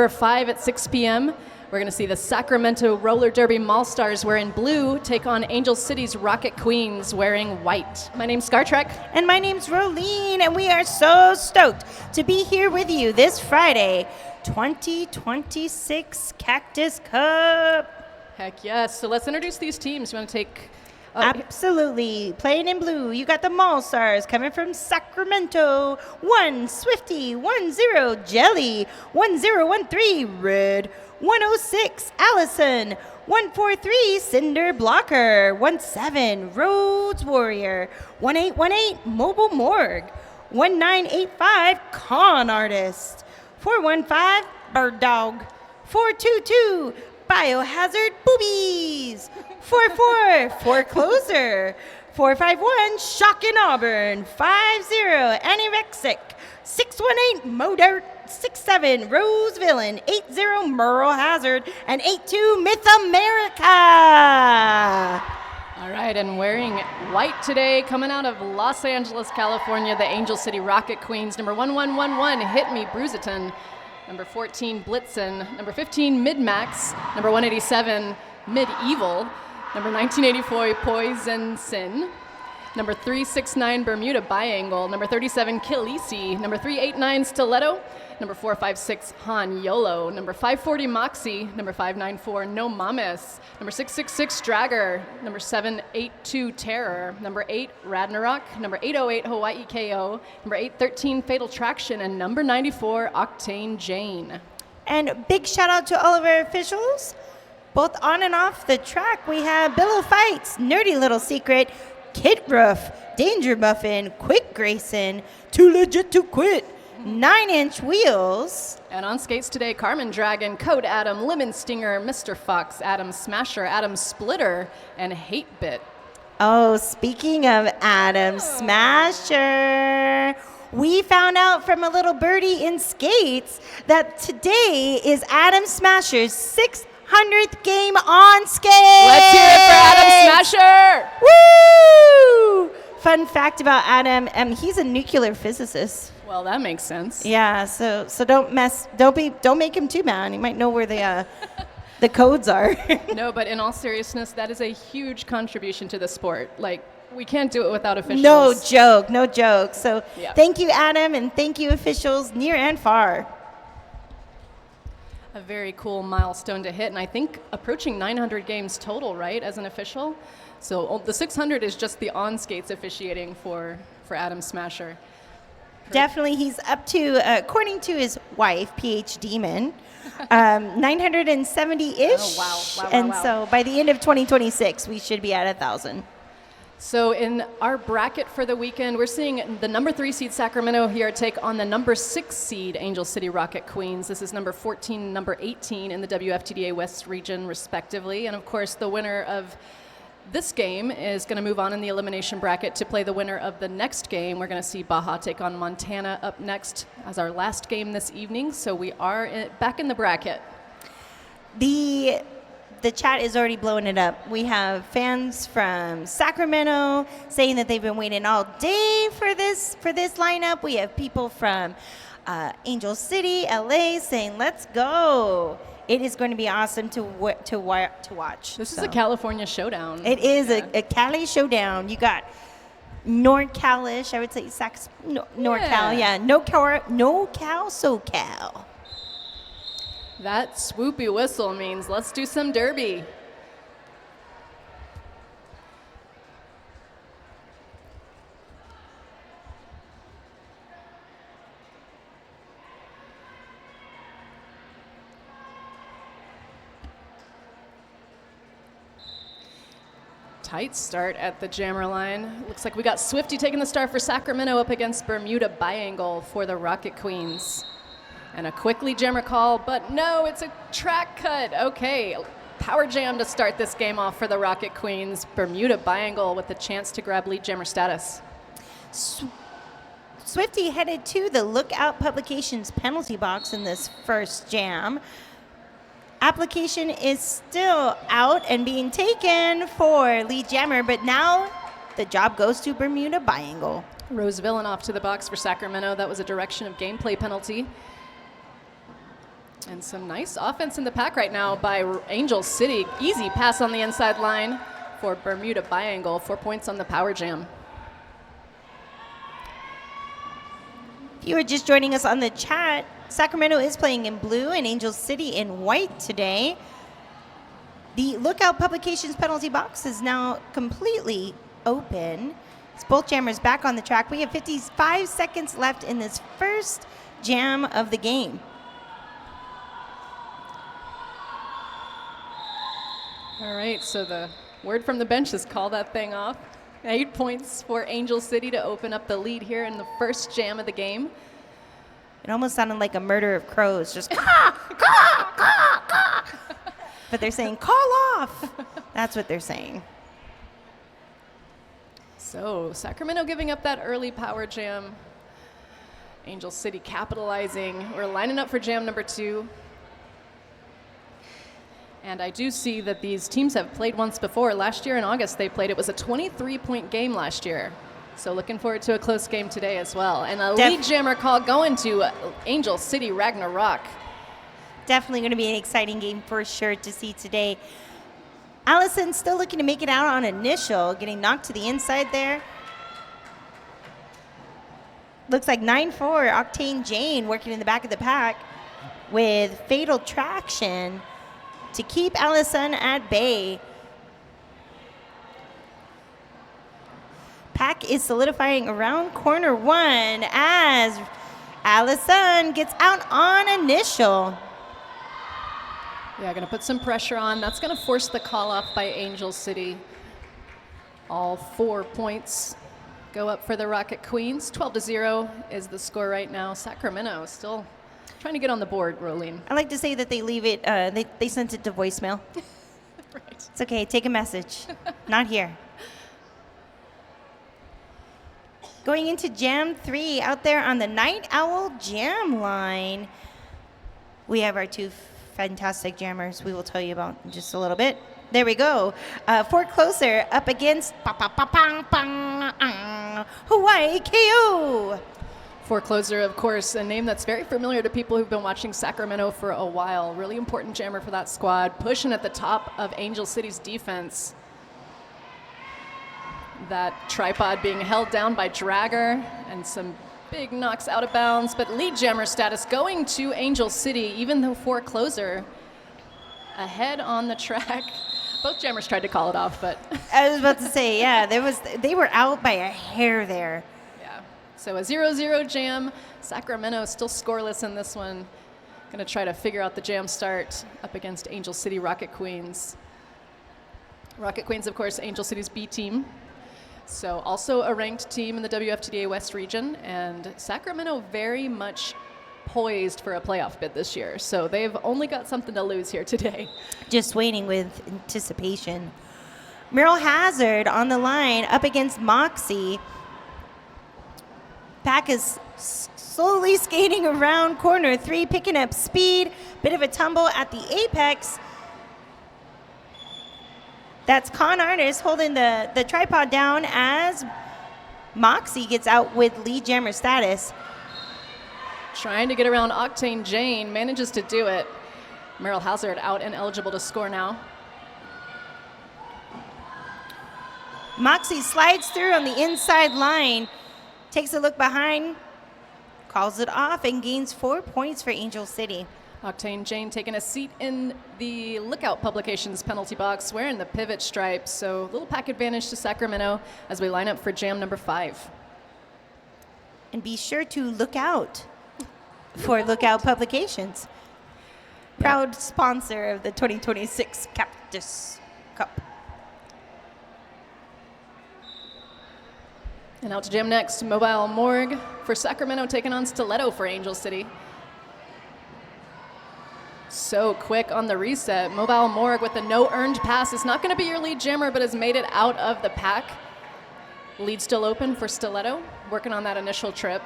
Number 5 at 6 p.m., we're going to see the Sacramento Roller Derby Maulstars wearing blue take on Angel City's Rocket Queens wearing white. My name's Scar Trek. And my name's Rolene, and we are so stoked to be here with you this Friday, 2026 Cactus Cup. Heck yes. So let's introduce these teams. You want to take... Absolutely. Playing in blue, you got the Maulstars coming from Sacramento. 1 Swifty, 10 Jelly, 1013 Red, 106 Allison, 143 Cinder Blocker, 17 Rhodes Warrior, 1818 Mobile Morgue, 1985 Con Artist, 415 Bird Dog, 422 Biohazard Boobies, 44 Forecloser, 451 Shockin' Auburn, 50 Anorexic, 618 Modert, 67 Rose Villain, 80 Merle Hazard, and 82 Myth America. All right, and wearing white today, coming out of Los Angeles, California, the Angel City Rocket Queens, number 1111 Hit Me Bruceton, number 14 Blitzen, number 15 Mid-Max, number 187 Medieval, number 1984 Poison Sin, number 369 Bermuda Biangle, number 37 Khaleesi, number 389 Stiletto, number 456 Han Yolo, number 540 Moxie, number 594 No Mames, number 666 Dragger, number 782 Terror, number 8 Ragnarok, number 808 Hawaii KO, number 813 Fatal Traction, and number 94 Octane Jane. And big shout out to all of our officials, both on and off the track. We have Billow Fights, Nerdy Little Secret, Kid Roof, Danger Muffin, Quick Grayson, Too Legit to Quit, 9-inch Wheels. And on skates today, Carmen Dragon, Code Adam, Lemon Stinger, Mr. Fox, Adam Smasher, Adam Splitter, and Hate Bit. Oh, speaking of Adam Smasher, we found out from a little birdie in skates that today is Adam Smasher's 600th game on skates. Let's hear it for Adam Smasher. Woo! Fun fact about Adam, he's a nuclear physicist. Well, that makes sense. Yeah, so don't make him too mad. He might know where the codes are. No, but in all seriousness, that is a huge contribution to the sport. Like, we can't do it without officials. No joke. So yeah. Thank you, Adam, and thank you, officials near and far. A very cool milestone to hit, and I think approaching 900 games total, right, as an official? So the 600 is just the on-skates officiating for Adam Smasher. Definitely, he's up to, according to his wife, PH Demon, 970-ish. Oh, wow. And so by the end of 2026, we should be at 1,000. So in our bracket for the weekend, we're seeing the number 3 seed Sacramento here take on the number 6 seed Angel City Rocket Queens. This is number 14, number 18 in the WFTDA West region, respectively. And of course, the winner of this game is going to move on in the elimination bracket to play the winner of the next game. We're going to see Baja take on Montana up next as our last game this evening. So we are back in the bracket. The chat is already blowing it up. We have fans from Sacramento saying that they've been waiting all day for this lineup. We have people from Angel City, LA saying, "Let's go." It is going to be awesome to watch. This is a California showdown. It is a Cali showdown. You got NorCalish, I would say NorCal, yeah. NorCal, SoCal. That swoopy whistle means let's do some derby. Tight start at the jammer line. Looks like we got Swifty taking the start for Sacramento up against Bermuda Biangle for the Rocket Queens. And a quickly jammer call, but no, it's a track cut. Okay, power jam to start this game off for the Rocket Queens. Bermuda Biangle with the chance to grab lead jammer status. Swifty headed to the Lookout Publications penalty box in this first jam. Application is still out and being taken for lead jammer, but now the job goes to Bermuda Biangle. Rose Villain off to the box for Sacramento. That was a direction of gameplay penalty. And some nice offense in the pack right now by Angel City. Easy pass on the inside line for Bermuda Biangle. 4 points on the power jam. If you were just joining us on the chat, Sacramento is playing in blue and Angel City in white today. The Lookout Publications penalty box is now completely open. It's both jammers back on the track. We have 55 seconds left in this first jam of the game. All right, so the word from the bench is call that thing off. 8 points for Angel City to open up the lead here in the first jam of the game. It almost sounded like a murder of crows, just caw, caw, caw, caw. But they're saying call off. That's what they're saying. So Sacramento giving up that early power jam. Angel City capitalizing. We're lining up for jam number 2. And I do see that these teams have played once before. Last year in August they played. It was a 23-point game last year. So looking forward to a close game today as well. And a lead jammer call going to Angel City Ragnarok. Definitely going to be an exciting game for sure to see today. Allison still looking to make it out on initial, getting knocked to the inside there. Looks like 9-4, Octane Jane working in the back of the pack with Fatal Traction to keep Allison at bay. Pack is solidifying around corner 1 as Allison gets out on initial. Yeah, going to put some pressure on. That's going to force the call off by Angel City. All 4 points go up for the Rocket Queens. 12-0 is the score right now. Sacramento still trying to get on the board, Rolene. I like to say that they leave it, they sent it to voicemail. Right. It's okay, take a message. Not here. Going into Jam 3 out there on the Night Owl Jam line. We have our 2 fantastic jammers we will tell you about in just a little bit. There we go. Forecloser up against Hawaii KO. Forecloser, of course, a name that's very familiar to people who've been watching Sacramento for a while. Really important jammer for that squad, pushing at the top of Angel City's defense. That tripod being held down by Dragger and some big knocks out of bounds, but lead jammer status going to Angel City, even though Forecloser ahead on the track. Both jammers tried to call it off, but I was about to say, yeah, they were out by a hair there. Yeah. So a 0-0 jam. Sacramento still scoreless in this one. Going to try to figure out the jam start up against Angel City Rocket Queens. Rocket Queens, of course, Angel City's B team. So also a ranked team in the WFTDA West region, and Sacramento very much poised for a playoff bid this year. So they've only got something to lose here today. Just waiting with anticipation. Meryl Hazard on the line up against Moxie. Pack is slowly skating around corner 3, picking up speed. Bit of a tumble at the apex. That's Con Artist holding the tripod down as Moxie gets out with lead jammer status. Trying to get around Octane Jane, manages to do it. Meryl Hazard out and eligible to score now. Moxie slides through on the inside line, takes a look behind, calls it off, and gains 4 points for Angel City. Octane Jane taking a seat in the Lookout Publications penalty box, wearing the pivot stripes. So little pack advantage to Sacramento as we line up for jam number 5. And be sure to look out for Lookout Publications. Proud sponsor of the 2026 Cactus Cup. And out to jam next, Mobile Morgue for Sacramento taking on Stiletto for Angel City. So quick on the reset. Mobile Morgue with a no earned pass. It's not going to be your lead jammer, but has made it out of the pack. Lead still open for Stiletto, working on that initial trip.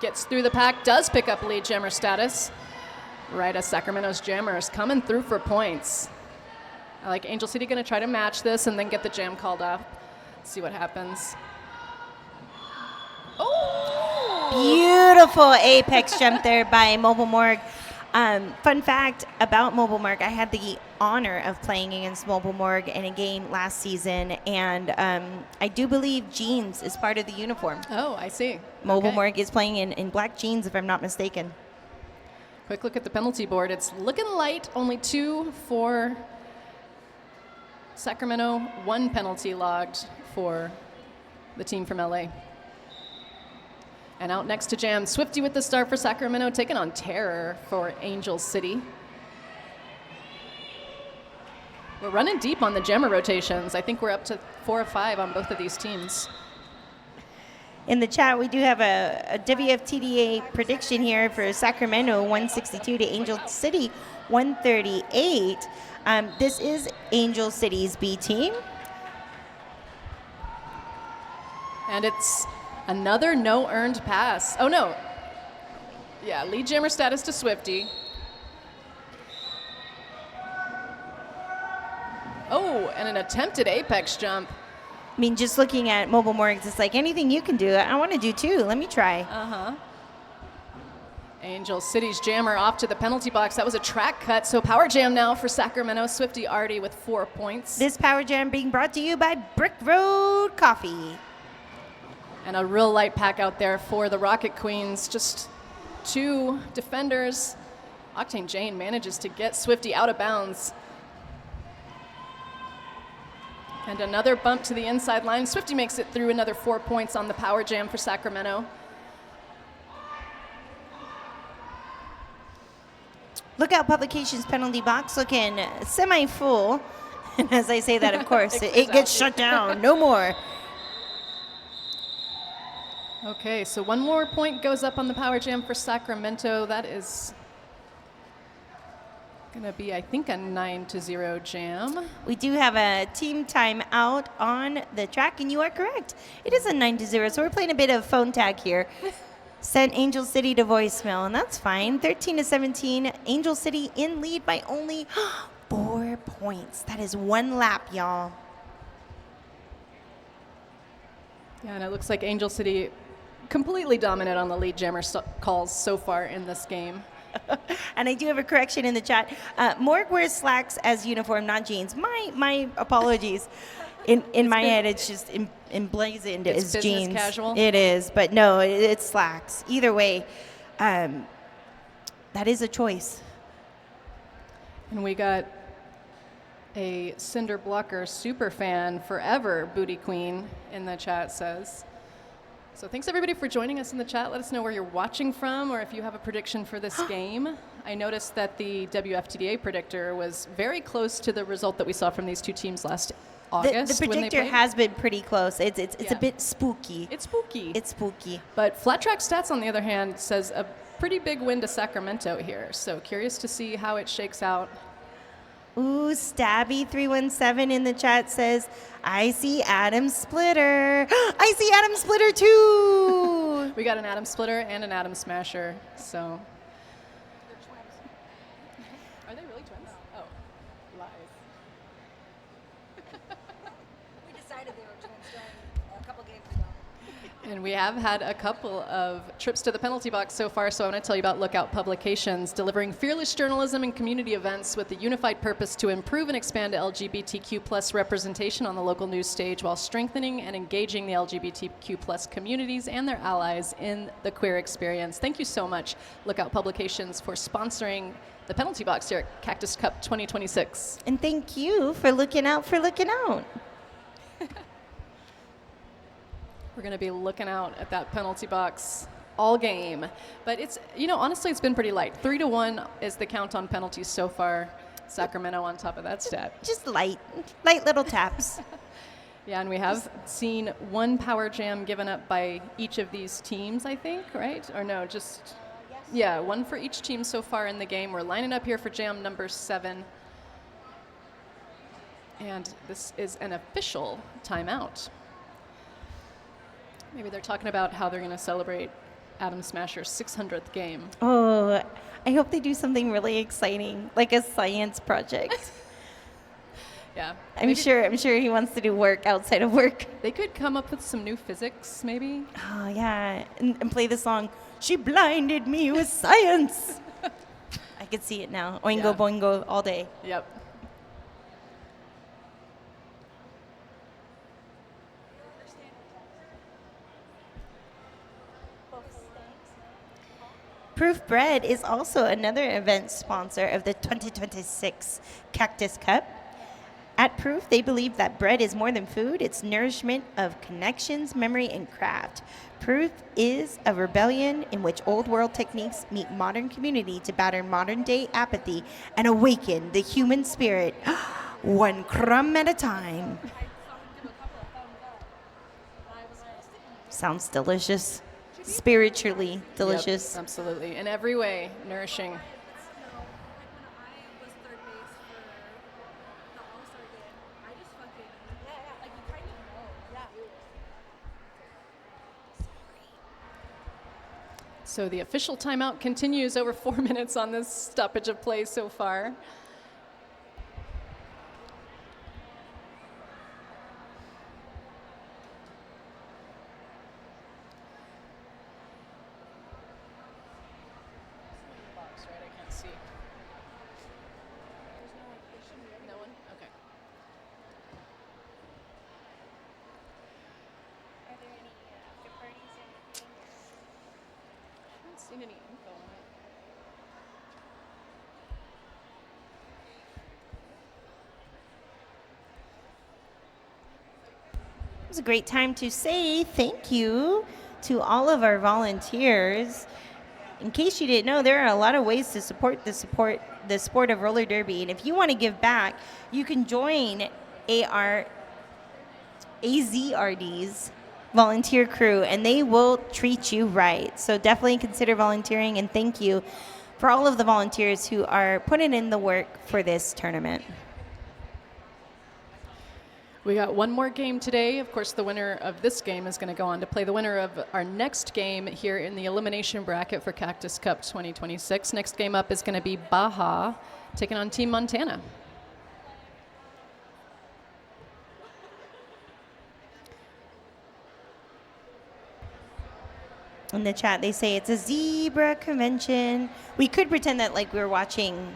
Gets through the pack, does pick up lead jammer status. Right as Sacramento's jammers coming through for points. I like Angel City going to try to match this and then get the jam called off. See what happens. Oh! Beautiful apex jump there by Mobile Morgue. Fun fact about Mobile Mark, I had the honor of playing against Mobile Morg in a game last season, and I do believe jeans is part of the uniform. Oh, I see. Mobile Okay. Morg is playing in black jeans, if I'm not mistaken. Quick look at the penalty board. It's looking light. Only 2 for Sacramento, 1 penalty logged for the team from LA. And out next to Jam, Swifty with the start for Sacramento, taking on Terror for Angel City. We're running deep on the jammer rotations. I think we're up to 4 or 5 on both of these teams. In the chat, we do have a WFTDA prediction here for Sacramento, 162 to Angel City, 138. This is Angel City's B team. And it's another no earned pass. Oh, no. Yeah, lead jammer status to Swifty. Oh, and an attempted apex jump. I mean, just looking at Mobile Morgs, it's like anything you can do, I want to do too. Let me try. Uh-huh. Angel City's jammer off to the penalty box. That was a track cut, so power jam now for Sacramento. Swifty already with 4 points. This power jam being brought to you by Brick Road Coffee. And a real light pack out there for the Rocket Queens. Just 2 defenders. Octane Jane manages to get Swifty out of bounds. And another bump to the inside line. Swifty makes it through, another 4 points on the power jam for Sacramento. Lookout Publications penalty box looking semi-full. And as I say that, of course, it gets shut down. No more. Okay, so 1 more point goes up on the power jam for Sacramento. That is going to be, I think, a 9-0 jam. We do have a team timeout on the track, and you are correct. It is a 9-0, so we're playing a bit of phone tag here. Sent Angel City to voicemail, and that's fine. 13-17, Angel City in lead by only 4 points. That is 1 lap, y'all. Yeah, and it looks like Angel City completely dominant on the lead jammer calls so far in this game. And I do have a correction in the chat. Morg wears slacks as uniform, not jeans. My apologies. In my head, it's just emblazoned as business jeans. Casual. It is, but no, it's slacks. Either way, that is a choice. And we got a Cinder Blocker super fan forever, Booty Queen, in the chat says. So thanks everybody for joining us in the chat. Let us know where you're watching from or if you have a prediction for this game. I noticed that the WFTDA predictor was very close to the result that we saw from these 2 teams last August. The when they predictor played. has been pretty close. It's Yeah. a bit spooky. It's spooky. It's spooky. But Flat Track Stats, on the other hand, says a pretty big win to Sacramento here. So curious to see how it shakes out. Ooh, Stabby317 in the chat says, I see Adam Splitter. I see Adam Splitter too. We got an Atom Splitter and an Atom Smasher, so. Are they really twins? Oh, lies. We decided they were twins during a couple games ago. And we have had a couple of trips to the penalty box so far, so I want to tell you about Lookout Publications, delivering fearless journalism and community events with the unified purpose to improve and expand LGBTQ plus representation on the local news stage while strengthening and engaging the LGBTQ plus communities and their allies in the queer experience. Thank you so much, Lookout Publications, for sponsoring the penalty box here at Cactus Cup 2026. And thank you for looking out for looking out. We're going to be looking out at that penalty box all game. But it's, honestly, it's been pretty light. 3-1 is the count on penalties so far. Sacramento on top of that stat. Just light little taps. Yeah, and we have seen 1 power jam given up by each of these teams, I think, right? Or no, just, yeah, 1 for each team so far in the game. We're lining up here for jam number 7. And this is an official timeout. Maybe they're talking about how they're going to celebrate Atom Smasher's 600th game. Oh, I hope they do something really exciting, like a science project. Yeah. I'm sure he wants to do work outside of work. They could come up with some new physics, maybe. Oh, yeah, and play the song, She Blinded Me with Science. I could see it now. Oingo Yeah. boingo all day. Yep. Proof Bread is also another event sponsor of the 2026 Cactus Cup. At Proof, they believe that bread is more than food, it's nourishment of connections, memory, and craft. Proof is a rebellion in which old world techniques meet modern community to batter modern day apathy and awaken the human spirit, one crumb at a time. Sounds delicious. Spiritually delicious. Yep, absolutely. In every way, nourishing. No, like when I was third base for the All-Star game, I just fucking, like you kind of know. So the official timeout continues over 4 minutes on this stoppage of play so far. Right, I can't see. No one? Okay. Are there any after parties or anything? I haven't seen any info on it. It was a great time to say thank you to all of our volunteers. In case you didn't know, there are a lot of ways to support the sport of roller derby. And if you want to give back, you can join AZRD's volunteer crew, and they will treat you right. So definitely consider volunteering, and thank you for all of the volunteers who are putting in the work for this tournament. We got one more game today. Of course, the winner of this game is going to go on to play the winner of our next game here in the elimination bracket for Cactus Cup 2026. Next game up is going to be Baja taking on Team Montana. In the chat, they say it's a zebra convention. We could pretend that like we're watching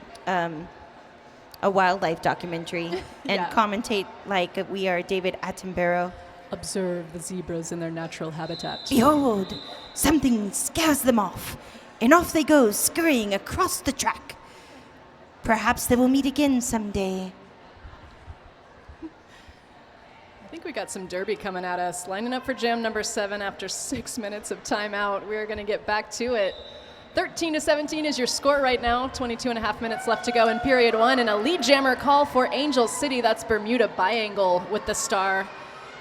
a wildlife documentary and Yeah. commentate like we are David Attenborough. Observe the zebras in their natural habitat. Behold, something scares them off, and off they go scurrying across the track. Perhaps they will meet again someday. I think we got some derby coming at us. Lining up for jam number 7 after 6 minutes of timeout. We're going to get back to it. 13-17 is your score right now. 22 and a half minutes left to go in period 1. And a lead jammer call for Angel City. That's Bermuda Biangle with the star.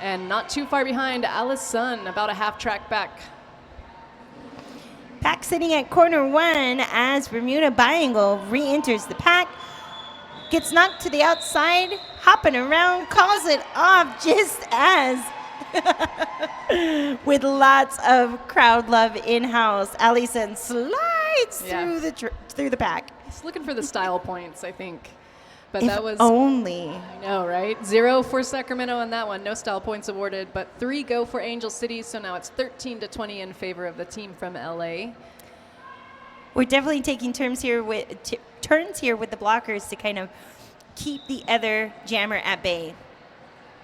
And not too far behind, Alice Sun, about a half track back. Pack sitting at corner 1 as Bermuda Biangle re-enters the pack. Gets knocked to the outside, hopping around, calls it off just as with lots of crowd love in-house. Allison slides Yeah. through the pack. He's looking for the style points, I think. But If that was, only. I know, right? 0 for Sacramento on that one. No style points awarded, but 3 go for Angel City. So now it's 13-20 in favor of the team from LA. We're definitely taking turns here with the blockers to kind of keep the other jammer at bay.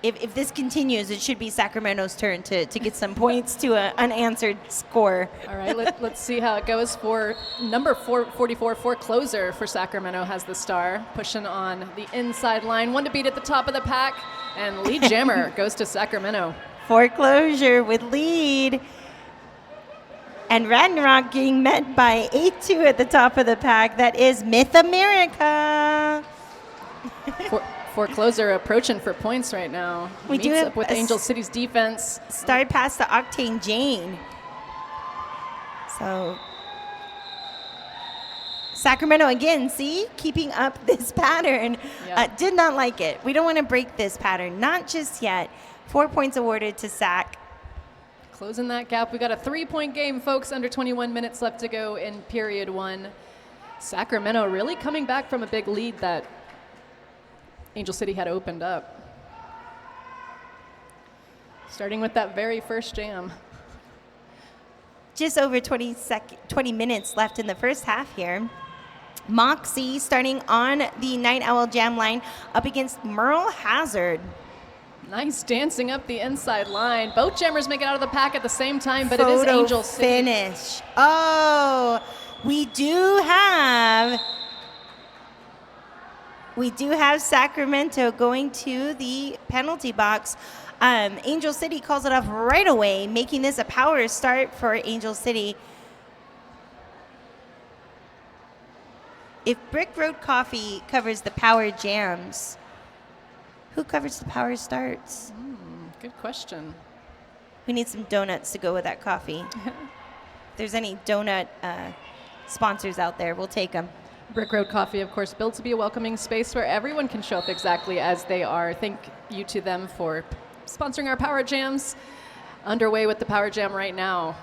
If this continues, it should be Sacramento's turn to get some points to an unanswered score. All right, let's see how it goes for number 44 for closer for Sacramento has the star, pushing on the inside line. 1 to beat at the top of the pack, and lead jammer goes to Sacramento. Foreclosure with lead. And Ragnarok getting met by 8-2 at the top of the pack. That is Myth America. Forecloser approaching for points right now. We do Meets have up with a Angel City's defense. Start past the Octane Jane. So Sacramento again, see, keeping up this pattern. Yeah. Did not like it. We don't want to break this pattern, not just yet. 4 points awarded to Sac. Closing that gap. We got a 3-point game, folks. Under 21 minutes left to go in period 1. Sacramento really coming back from a big lead that Angel City had opened up. Starting with that very first jam. Just over 20 minutes left in the first half here. Moxie starting on the Night Owl Jam line up against Merle Hazard. Nice dancing up the inside line. Both jammers make it out of the pack at the same time, but it is Angel City. Finish. Oh, we do have Sacramento going to the penalty box. Angel City calls it off right away, making this a power start for Angel City. If Brick Road Coffee covers the power jams, who covers the power starts? Good question. We need some donuts to go with that coffee. If there's any donut sponsors out there, we'll take them. Brick Road Coffee, of course, built to be a welcoming space where everyone can show up exactly as they are. Thank you to them for sponsoring our Power Jams. Underway with the Power Jam right now.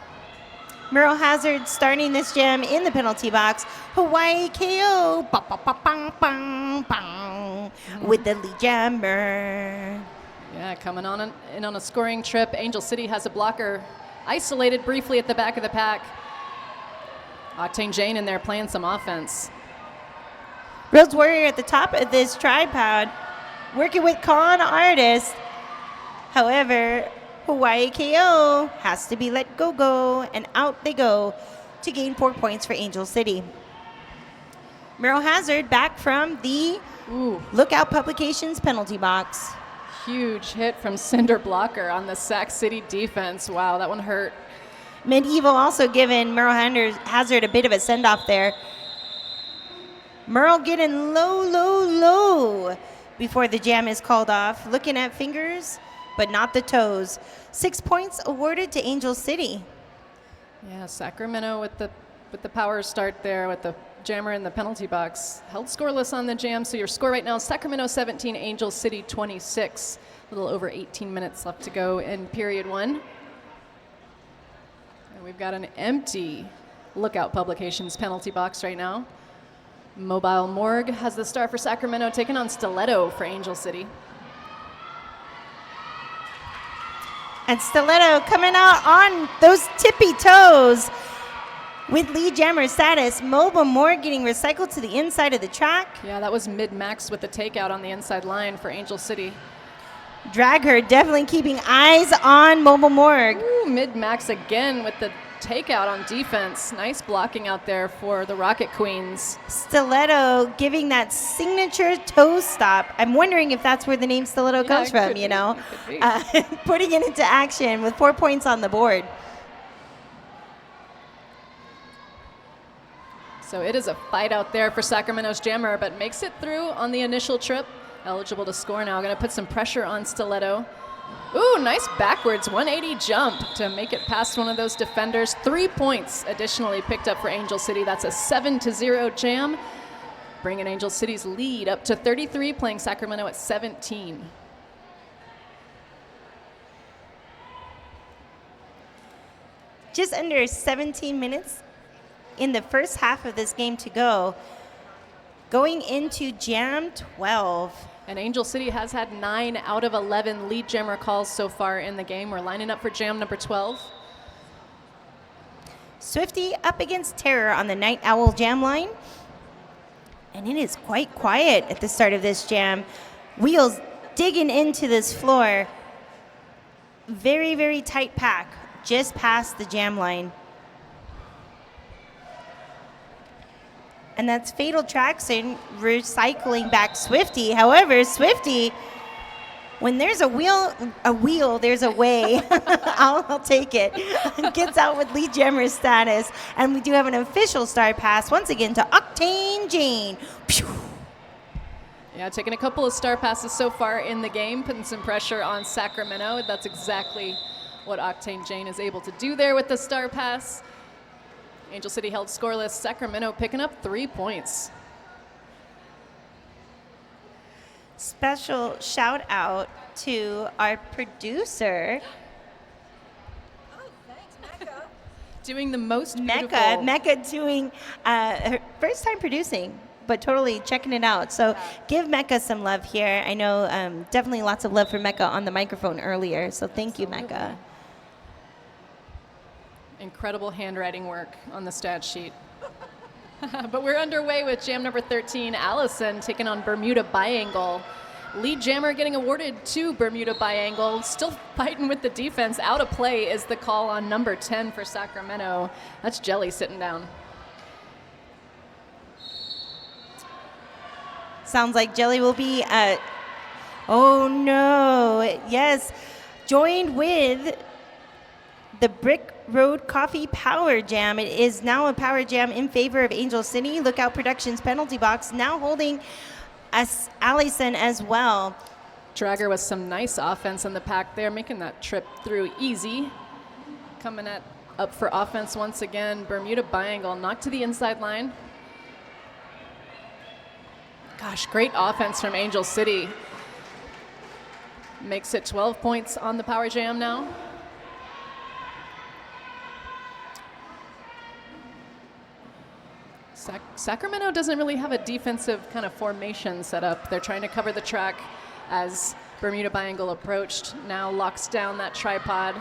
Merle Hazard starting this jam in the penalty box. Hawaii KO. Ba, ba, ba, bang, bang, bang, with the lead jammer. Yeah, coming on in on a scoring trip. Angel City has a blocker isolated briefly at the back of the pack. Octane Jane in there playing some offense. Rhodes Warrior at the top of this tripod, working with Con Artist. However, Hawaii KO has to be let go, and out they go to gain 4 points for Angel City. Merle Hazard back from the Lookout Publications penalty box. Huge hit from Cinder Blocker on the Sac City defense. Wow, that one hurt. Medieval also giving Merle Hazard a bit of a send-off there. Merle getting low before the jam is called off. Looking at fingers, but not the toes. 6 points awarded to Angel City. Yeah, Sacramento with the power start there with the jammer in the penalty box. Held scoreless on the jam, so your score right now is Sacramento 17, Angel City 26. A little over 18 minutes left to go in period one. And we've got an empty Lookout Publications penalty box right now. Mobile Morgue has the star for Sacramento, taking on Stiletto for Angel City. And Stiletto coming out on those tippy toes with lead jammer status. Mobile Morgue getting recycled to the inside of the track. Yeah, that was mid-max with the takeout on the inside line for Angel City. Dragher definitely keeping eyes on Mobile Morgue. Ooh, mid-max again with the takeout on defense. Nice blocking out there for the Rocket Queens. Stiletto giving that signature toe stop. I'm wondering if that's where the name Stiletto comes from, you know. Putting it into action with 4 points on the board. So it is a fight out there for Sacramento's jammer, but makes it through on the initial trip. Eligible to score now. Going to put some pressure on Stiletto. Ooh, nice backwards 180 jump to make it past one of those defenders. 3 points additionally picked up for Angel City. That's a 7-0 jam, bringing Angel City's lead up to 33, playing Sacramento at 17. Just under 17 minutes in the first half of this game to go. Going into Jam 12. And Angel City has had 9 out of 11 lead jammer calls so far in the game. We're lining up for jam number 12. Swifty up against Terror on the Night Owl jam line. And it is quite quiet at the start of this jam. Wheels digging into this floor. Very, very tight pack just past the jam line. And that's Fatal Traction recycling back Swifty. However, Swifty, when there's a wheel, there's a way. I'll take it. Gets out with lead jammer status. And we do have an official star pass once again to Octane Jane. Pew. Yeah, taking a couple of star passes so far in the game, putting some pressure on Sacramento. That's exactly what Octane Jane is able to do there with the star pass. Angel City held scoreless. Sacramento picking up 3 points. Special shout out to our producer, Oh, thanks, Mecca. Doing the most beautiful. Mecca doing her first time producing, but totally checking it out. So give Mecca some love here. I know definitely lots of love for Mecca on the microphone earlier. So thank you, Mecca. Incredible handwriting work on the stat sheet. But we're underway with jam number 13, Allison taking on Bermuda Biangle. Lead jammer getting awarded to Bermuda Biangle. Still fighting with the defense. Out of play is the call on number 10 for Sacramento. That's Jelly sitting down. Sounds like Jelly will be at, oh no, yes, joined with the Brick Road Coffee Power Jam. It is now a power jam in favor of Angel City. Lookout Productions penalty box now holding us Allison as well. Dragger with some nice offense in the pack there, making that trip through easy. Coming up for offense once again, Bermuda Biangle knocked to the inside line. Gosh, great offense from Angel City. Makes it 12 points on the power jam now. Sacramento doesn't really have a defensive kind of formation set up. They're trying to cover the track as Bermuda Biangle approached. Now locks down that tripod.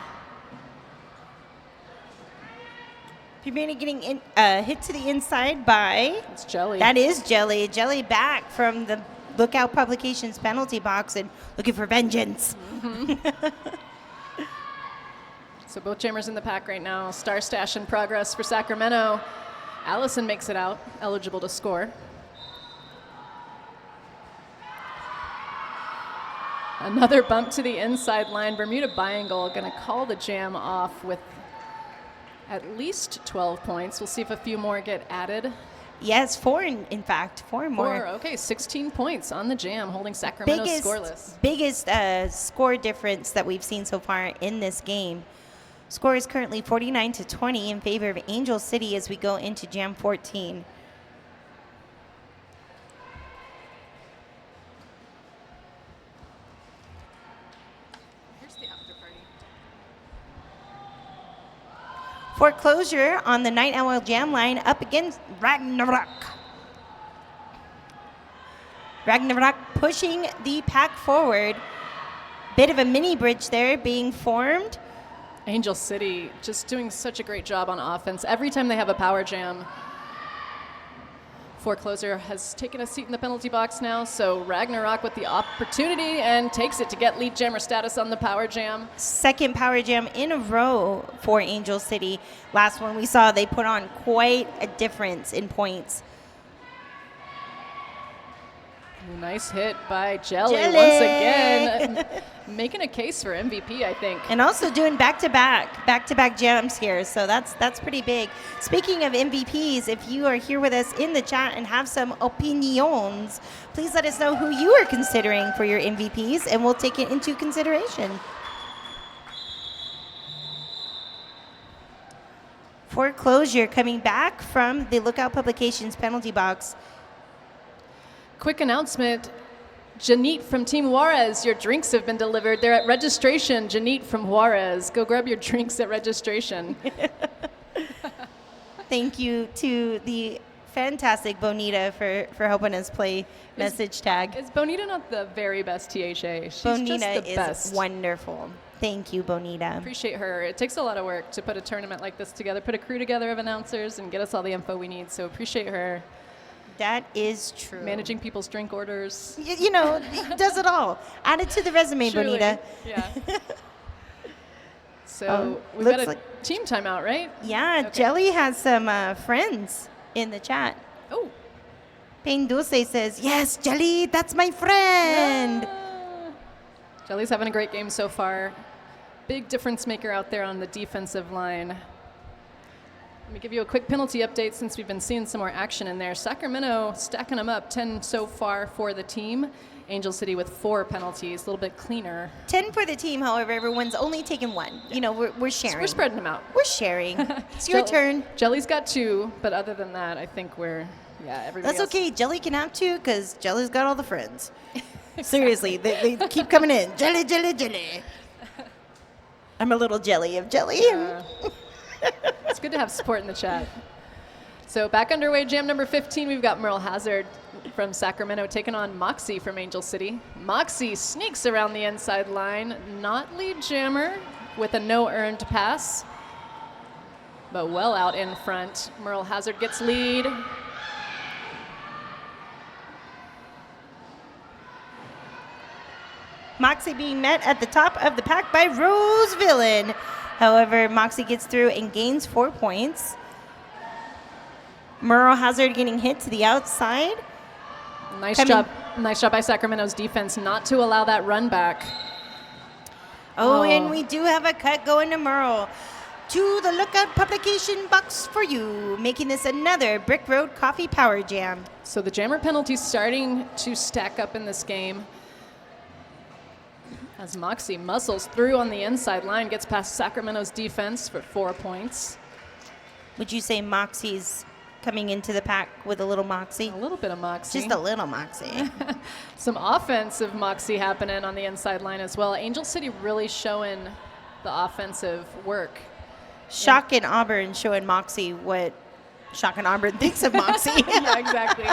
Pimena getting hit to the inside by... It's Jelly. That is Jelly. Jelly back from the Lookout Publications penalty box and looking for vengeance. Mm-hmm. So both jammers in the pack right now. Star stash in progress for Sacramento. Allison makes it out, eligible to score. Another bump to the inside line. Bermuda Biangle going to call the jam off with at least 12 points. We'll see if a few more get added. Yes, four in fact. Four more. Okay, 16 points on the jam, holding Sacramento scoreless. Biggest score difference that we've seen so far in this game. Score is currently 49-20 in favor of Angel City as we go into Jam 14. Here's the after party. Foreclosure on the Night Owl Jam line up against Ragnarok. Ragnarok pushing the pack forward. Bit of a mini bridge there being formed. Angel City just doing such a great job on offense. Every time they have a power jam, Foreclosure has taken a seat in the penalty box now, so Ragnarok with the opportunity and takes it to get lead jammer status on the power jam. Second power jam in a row for Angel City. Last one we saw, they put on quite a difference in points. Nice hit by Jelly once again, making a case for MVP, I think. And also doing back-to-back jams here, so that's pretty big. Speaking of MVPs, if you are here with us in the chat and have some opinions, please let us know who you are considering for your MVPs, and we'll take it into consideration. Foreclosure coming back from the Lookout Publications penalty box. Quick announcement, Janit from Team Juarez, your drinks have been delivered. They're at registration. Janit from Juarez, go grab your drinks at registration. Thank you to the fantastic Bonita for helping us play message tag. Is Bonita not the very best THA? She's Bonita just the is best. wonderful. Thank you, Bonita. Appreciate her. It takes a lot of work to put a tournament like this together, put a crew together of announcers, and get us all the info we need. So appreciate her. That is true. Managing people's drink orders. You know, does it all. Add it to the resume, Truly. Bonita. Yeah. So we've got a team timeout, right? Yeah, Okay. Jelly has some friends in the chat. Oh. Pain Dulce says, yes, Jelly, that's my friend. Jelly's having a great game so far. Big difference maker out there on the defensive line. Let me give you a quick penalty update since we've been seeing some more action in there. Sacramento stacking them up, 10 so far for the team. Angel City with 4 penalties, a little bit cleaner. 10 for the team, however, everyone's only taken 1. You know, we're sharing. So we're spreading them out. We're sharing. It's your turn. Jelly's got 2, but other than that, I think everybody That's else. okay. Jelly can have 2 because Jelly's got all the friends. Seriously, they keep coming in. Jelly, Jelly, Jelly. I'm a little jelly of Jelly. It's good to have support in the chat. So back underway, jam number 15, we've got Merle Hazard from Sacramento taking on Moxie from Angel City. Moxie sneaks around the inside line, not lead jammer with a no earned pass, but well out in front. Merle Hazard gets lead, Moxie being met at the top of the pack by Rose Villain. However, Moxie gets through and gains 4 points. Merle Hazard getting hit to the outside. Nice job by Sacramento's defense not to allow that run back. Oh, and we do have a cut going to Merle. To the Lookout publication box for you, making this another Brick Road Coffee Power Jam. So the jammer penalty starting to stack up in this game as Moxie muscles through on the inside line, gets past Sacramento's defense for 4 points. Would you say Moxie's coming into the pack with a little moxie? A little bit of Moxie. Just a little moxie. Some offensive Moxie happening on the inside line as well. Angel City really showing the offensive work. Shock and Auburn showing Moxie what Shock and Auburn thinks of Moxie. Yeah, exactly.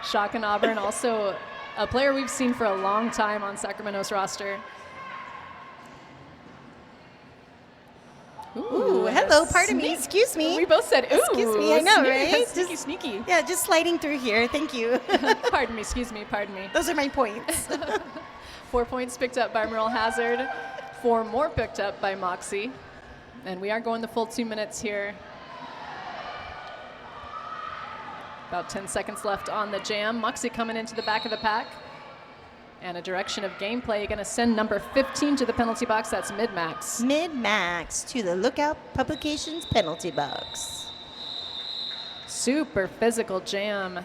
Shock and Auburn, also a player we've seen for a long time on Sacramento's roster. Ooh, hello, pardon me, excuse me. We both said, ooh. Excuse me, I know, right? Sneaky, sneaky. Yeah, just sliding through here, thank you. Pardon me, excuse me, pardon me. Those are my points. 4 points picked up by Merle Hazard, 4 more picked up by Moxie. And we are going the full 2 minutes here. About 10 seconds left on the jam. Moxie coming into the back of the pack. And a direction of gameplay, going to send number 15 to the penalty box. That's Mid-Max. Mid-Max to the Lookout Publications penalty box. Super physical jam.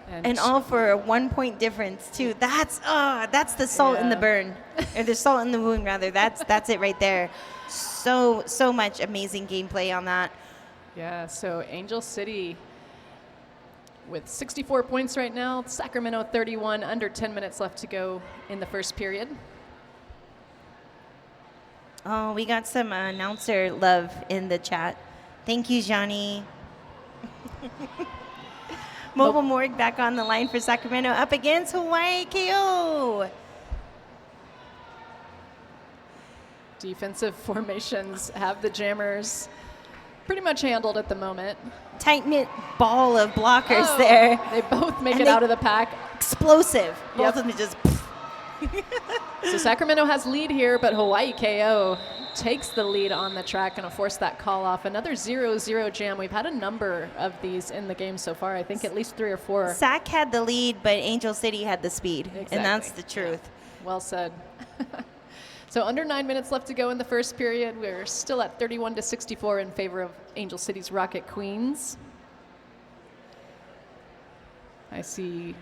And all for a 1 point difference too. That's the salt in the burn, or the salt in the wound rather. That's it right there. So much amazing gameplay on that. Yeah. So Angel City with 64 points right now. Sacramento 31. Under 10 minutes left to go in the first period. Oh, we got some announcer love in the chat. Thank you, Johnny. Mobile Morgue back on the line for Sacramento up against Hawaii KO. Defensive formations have the jammers pretty much handled at the moment. Tight-knit ball of blockers there. They both make it out of the pack. Explosive. Both of them just... So Sacramento has lead here, but Hawaii KO takes the lead on the track and force that call off. Another 0-0 jam. We've had a number of these in the game so far. I think at least 3 or 4. Sac had the lead, but Angel City had the speed. Exactly. And that's the truth. Yeah. Well said. So under 9 minutes left to go in the first period. We're still at 31-64 in favor of Angel City's Rocket Queens. I see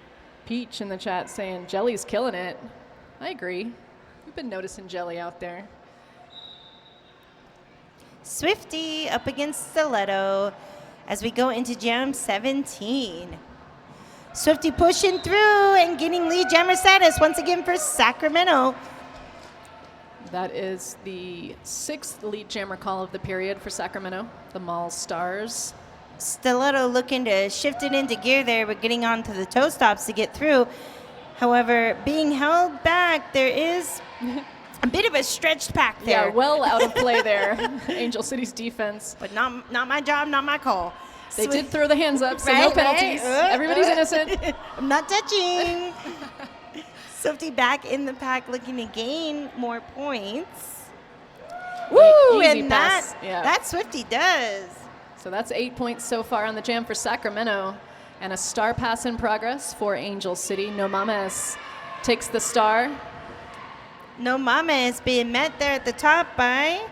Peach in the chat saying Jelly's killing it. I agree. We've been noticing Jelly out there. Swifty up against Stiletto as we go into jam 17. Swifty pushing through and getting lead jammer status once again for Sacramento. That is the 6th lead jammer call of the period for Sacramento, the Maulstars. Stiletto looking to shift it into gear there, but getting onto the toe stops to get through. However, being held back, there is a bit of a stretched pack there. Yeah, well out of play there, Angel City's defense. But not my job, not my call. They did throw the hands up, so no penalties. Everybody's innocent. I'm not touching. Swifty back in the pack looking to gain more points. Woo! And that Swifty does. So that's 8 points so far on the jam for Sacramento. And a star pass in progress for Angel City. No Mames takes the star. No Mames being met there at the top by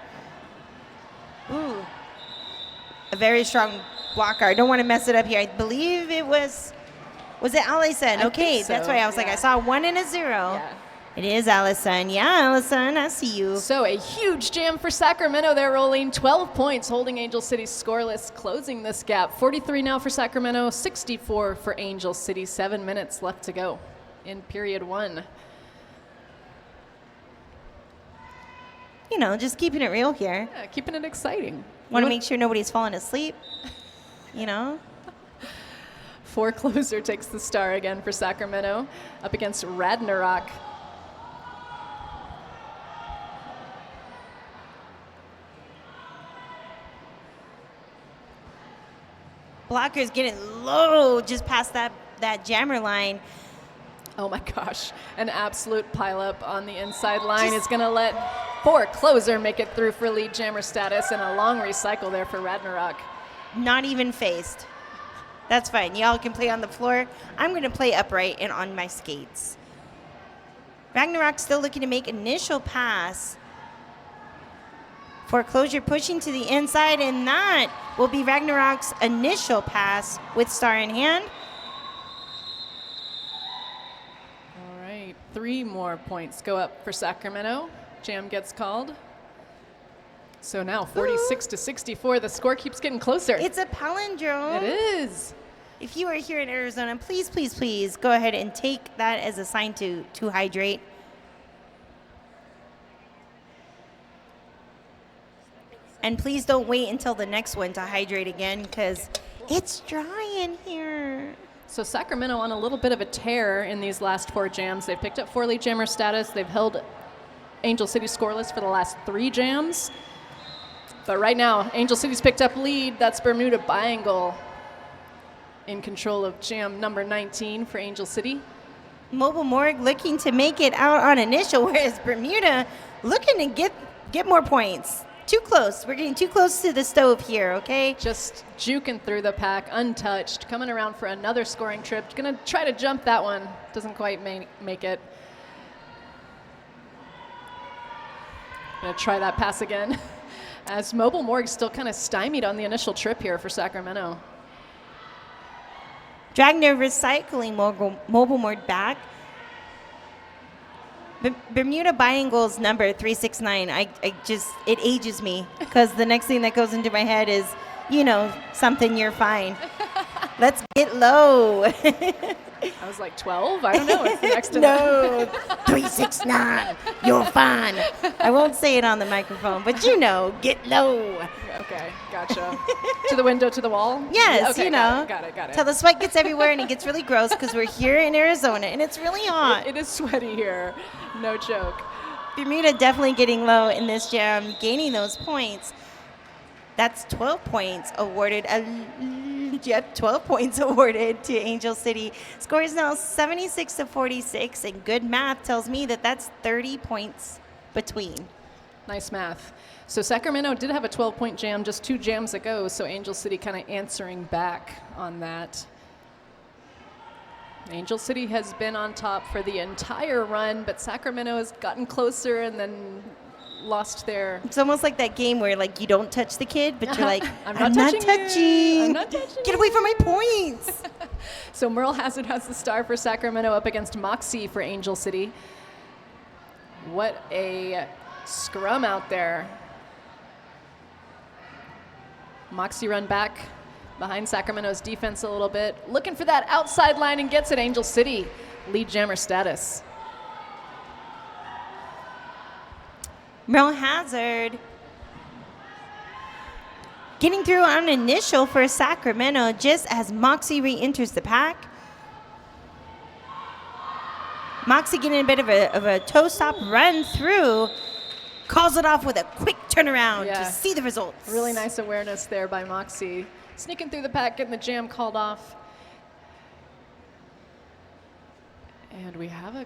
a very strong blocker. I don't want to mess it up here. I believe it was it Allison? Okay, so. That's why I was like, I saw 1 and a 0. Yeah. It is Allison. Yeah, Allison, I see you. So a huge jam for Sacramento. They're rolling 12 points, holding Angel City scoreless, closing this gap. 43 now for Sacramento, 64 for Angel City. 7 minutes left to go in period 1. You know, just keeping it real here. Yeah, keeping it exciting. Want to make sure nobody's falling asleep, you know? Forecloser takes the star again for Sacramento, up against Ragnarok. Blocker's getting low just past that jammer line. Oh my gosh, an absolute pileup on the inside line is going to let Forecloser make it through for lead jammer status, and a long recycle there for Ragnarok. Not even faced. That's fine. Y'all can play on the floor. I'm going to play upright and on my skates. Ragnarok still looking to make initial pass. Foreclosure pushing to the inside, and that will be Ragnarok's initial pass with star in hand. All right, 3 more points go up for Sacramento. Jam gets called. So now 46 to 64. The score keeps getting closer. It's a palindrome. It is. If you are here in Arizona, please, please, please go ahead and take that as a sign to hydrate. And please don't wait until the next one to hydrate again, because it's dry in here. So Sacramento on a little bit of a tear in these last 4 jams. They've picked up 4 lead jammer status. They've held Angel City scoreless for the last 3 jams. But right now, Angel City's picked up lead. That's Bermuda Biangle in control of jam number 19 for Angel City. Mobile Morgue looking to make it out on initial, whereas Bermuda looking to get more points. Too close. We're getting too close to the stove here, okay? Just juking through the pack, untouched, coming around for another scoring trip. Gonna try to jump that one. Doesn't quite make it. Gonna try that pass again. As Mobile Morgue's still kind of stymied on the initial trip here for Sacramento. Dragner recycling Mobile Morgue back. Bermuda Biangle's number 369. It ages me, because the next thing that goes into my head is, something you're fine. Let's get low. I was like 12? I don't know. It's the next to No, 369. You're fine. I won't say it on the microphone, but get low. Okay, gotcha. To the window, to the wall? Yes, okay, Got it. Till the sweat gets everywhere and it gets really gross, because we're here in Arizona and it's really hot. It is sweaty here. No joke. Bermuda definitely getting low in this jam, gaining those points. That's 12 points awarded. 12 points awarded to Angel City. Score is now 76 to 46, and good math tells me that that's 30 points between. Nice math. So Sacramento did have a 12-point jam just 2 jams ago, so Angel City kind of answering back on that. Angel City has been on top for the entire run, but Sacramento has gotten closer and then lost their... It's almost like that game where you don't touch the kid, but you're like, I'm not touching. I'm not touching. Get away from my points. So Merle Hazard has the star for Sacramento up against Moxie for Angel City. What a scrum out there. Moxie run back behind Sacramento's defense a little bit. Looking for that outside line and gets it. Angel City, lead jammer status. Merle Hazard getting through on initial for Sacramento just as Moxie re-enters the pack. Moxie getting a bit of a toe stop run through, calls it off with a quick turnaround to see the results. Really nice awareness there by Moxie. Sneaking through the pack, getting the jam called off. And we have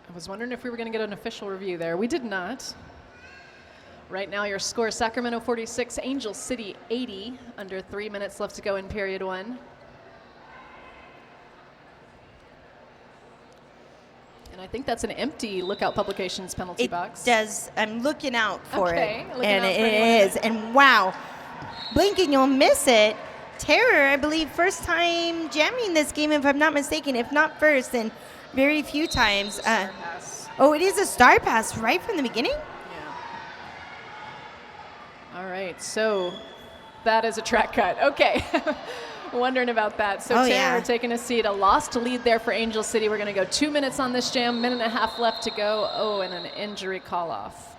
I was wondering if we were going to get an official review there. We did not. Right now your score, Sacramento 46, Angel City 80, under 3 minutes left to go in period 1. And I think that's an empty Lookout Publications penalty box. It does. I'm looking out for it. And it is. And wow, blink and you'll miss it. Terror, I believe, first time jamming this game, if I'm not mistaken. If not first, then very few times. It is a star pass right from the beginning? Yeah. All right, so that is a track cut. Okay. Wondering about that. So Terror taking a seat, a lost lead there for Angel City. We're going to go 2 minutes on this jam, minute and a half left to go. Oh, and an injury call off.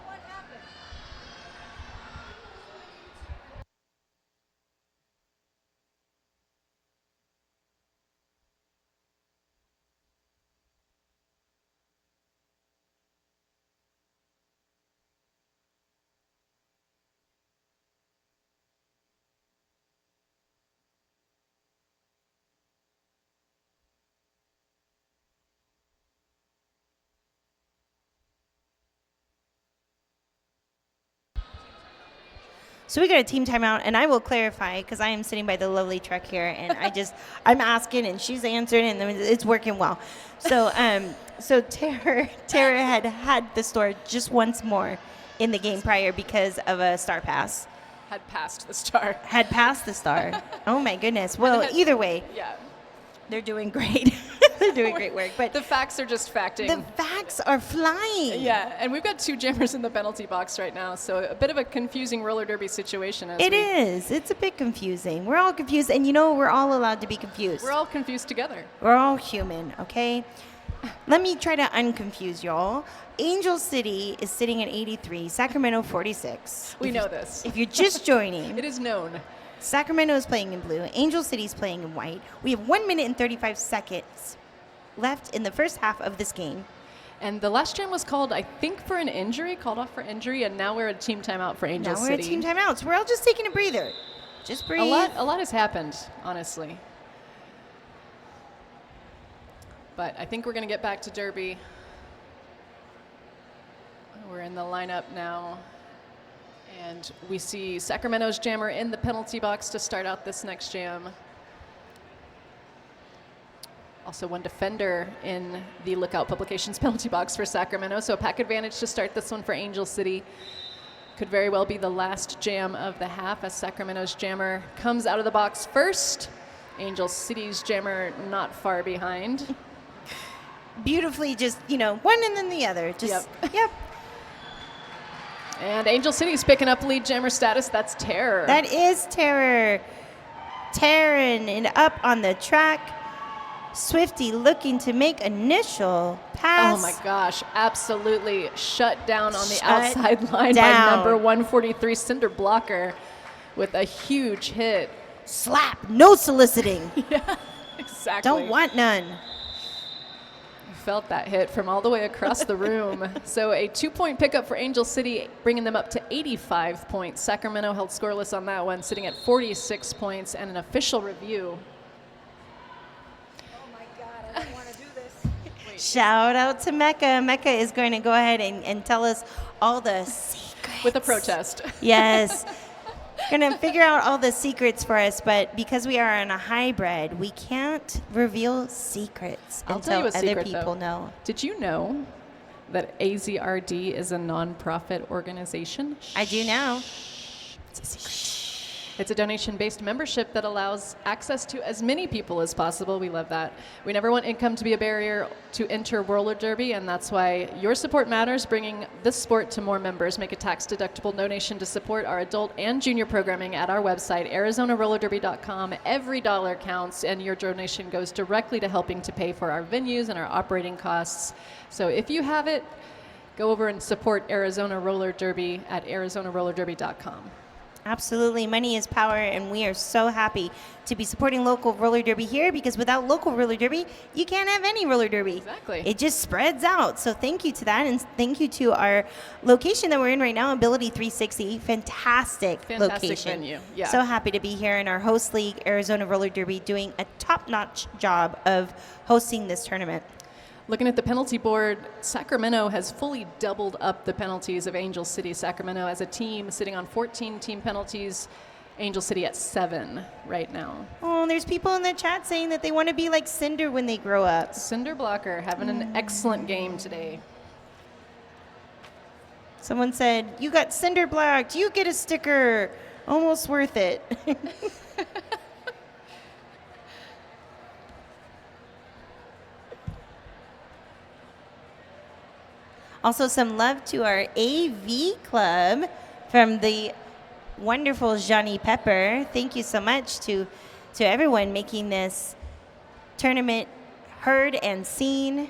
So we got a team timeout, and I will clarify because I am sitting by the lovely truck here, and I'm asking, and she's answering, and it's working well. So so Tara had the store just once more in the game prior because of a star pass. Had passed the star. Had passed the star. Oh my goodness. Well, either way, Yeah. they're doing great. They're doing great work. But The facts are just facting. the facts are flying. Yeah, and we've got 2 jammers in the penalty box right now, so a bit of a confusing roller derby situation. It is. It's a bit confusing. We're all confused, and we're all allowed to be confused. We're all confused together. We're all human, okay? Let me try to unconfuse y'all. Angel City is sitting at 83, Sacramento 46. We know this. If you're just joining, It is known. Sacramento is playing in blue, Angel City is playing in white. We have 1 minute and 35 seconds left in the first half of this game. And the last jam was called, I think, for an injury, called off for injury, and now we're at team timeout for Angel Now City. we're at team timeouts. We're all just taking a breather. Just breathe. A lot has happened, honestly. But I think we're going to get back to Derby. We're in the lineup now. And we see Sacramento's jammer in the penalty box to start out this next jam. Also 1 defender in the Lookout Publications penalty box for Sacramento. So a pack advantage to start this one for Angel City. Could very well be the last jam of the half as Sacramento's jammer comes out of the box first. Angel City's jammer not far behind. Beautifully just, one and then the other. Just, yep. And Angel City's picking up lead jammer status. That's Terror. That is Terror. Tearing it up on the track. Swifty looking to make initial pass. Oh my gosh, absolutely shut down on the Shut outside line down. by number 143, Cinder Blocker, with a huge hit. Slap. No soliciting. Yeah, exactly. Don't want none. Felt that hit from all the way across the room. So a 2-point pickup for Angel City, bringing them up to 85 points. Sacramento held scoreless on that one, sitting at 46 points, and an official review. Oh my God, I don't want to do this. Shout out to Mecca. Mecca is going to go ahead and tell us all the secrets. With a protest. Yes. Going to figure out all the secrets for us, but because we are on a hybrid, we can't reveal secrets I'll until tell you a other secret, people though. know. Did you know that AZRD is a nonprofit organization? I do now. It's a secret. It's a donation-based membership that allows access to as many people as possible. We love that. We never want income to be a barrier to enter roller derby, and that's why your support matters. Bringing this sport to more members. Make a tax-deductible donation to support our adult and junior programming at our website, ArizonaRollerDerby.com. Every dollar counts, and your donation goes directly to helping to pay for our venues and our operating costs. So if you have it, go over and support Arizona Roller Derby at ArizonaRollerDerby.com. Absolutely. Money is power, and we are so happy to be supporting local roller derby here because without local roller derby, you can't have any roller derby. Exactly. It just spreads out. So thank you to that, and thank you to our location that we're in right now, Ability 360. Fantastic location. Venue. Yeah. So happy to be here in our host league, Arizona Roller Derby, doing a top-notch job of hosting this tournament. Looking at the penalty board, Sacramento has fully doubled up the penalties of Angel City. Sacramento as a team sitting on 14 team penalties. Angel City at 7 right now. Oh, there's people in the chat saying that they want to be like Cinder when they grow up. Cinder Blocker having an excellent game today. Someone said, you got Cinder blocked, you get a sticker. Almost worth it. Also, some love to our AV club from the wonderful Johnny Pepper. Thank you so much to everyone making this tournament heard and seen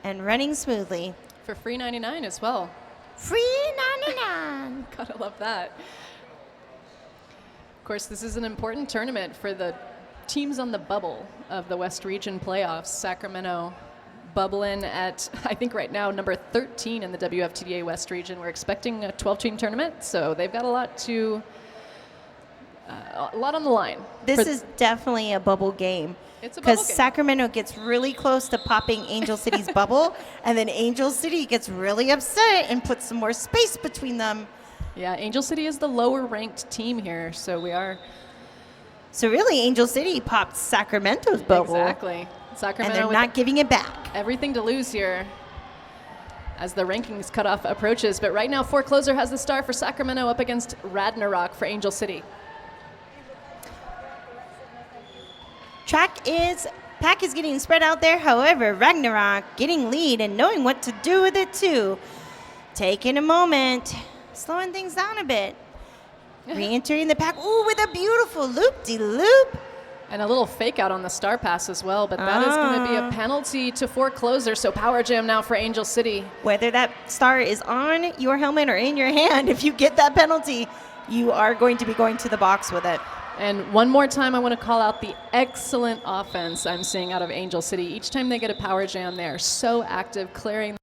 and running smoothly. For free 99 as well. Free 99. Gotta love that. Of course, this is an important tournament for the teams on the bubble of the West Region playoffs. Sacramento bubbling at, I think right now, number 13 in the WFTDA West Region. We're expecting a 12-team tournament, so they've got a lot on the line. This is definitely a bubble game. It's a bubble because game. Sacramento gets really close to popping Angel City's bubble, and then Angel City gets really upset and puts some more space between them. Yeah, Angel City is the lower ranked team here, so we are. So really, Angel City popped Sacramento's bubble. Exactly. Sacramento And they're with not giving it back. everything to lose here as the rankings cutoff approaches. But right now, Forecloser has the star for Sacramento up against Ragnarok for Angel City. Pack is getting spread out there. However, Ragnarok getting lead and knowing what to do with it too. Taking a moment, slowing things down a bit. Re-entering the pack. Ooh, with a beautiful loop-de-loop. And a little fake out on the star pass as well, but that is going to be a penalty to Forecloser. So power jam now for Angel City. Whether that star is on your helmet or in your hand, if you get that penalty, you are going to be going to the box with it. And one more time, I want to call out the excellent offense I'm seeing out of Angel City. Each time they get a power jam, they are so active, clearing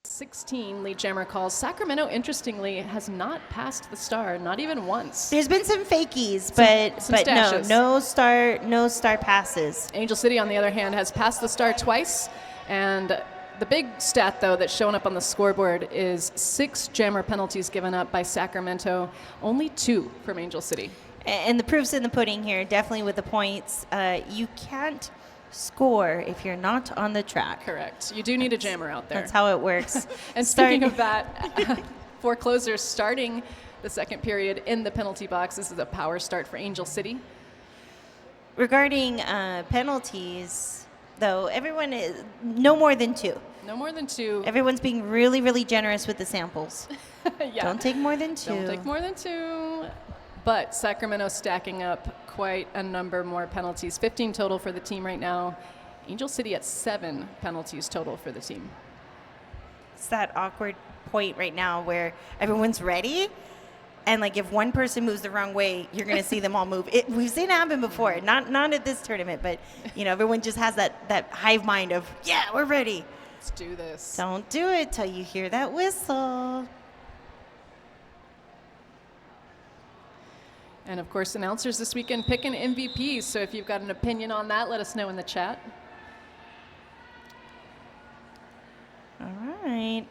16 lead jammer calls. Sacramento, interestingly, has not passed the star, not even once. There's been some fakies, Some but no, stashes. no star passes. Angel City, on the other hand, has passed the star twice, and the big stat, though, that's showing up on the scoreboard is 6 jammer penalties given up by Sacramento, only 2 from Angel City. And the proof's in the pudding here, definitely with the points. You can't score if you're not on the track. Correct. You do need a jammer out there. That's how it works. And speaking of that, Foreclosure starting the second period in the penalty box. This is a power start for Angel City. Regarding penalties, though, everyone is no more than 2. No more than 2. Everyone's being really, really generous with the samples. Yeah. Don't take more than 2. Don't take more than 2. But Sacramento stacking up quite a number more penalties. 15 total for the team right now. Angel City at 7 penalties total for the team. It's that awkward point right now where everyone's ready, and like if one person moves the wrong way, you're going to see them all move. We've seen it happen before, not at this tournament, but everyone just has that hive mind of, yeah, we're ready. Let's do this. Don't do it till you hear that whistle. And of course, announcers this weekend picking MVPs. So if you've got an opinion on that, let us know in the chat. All right.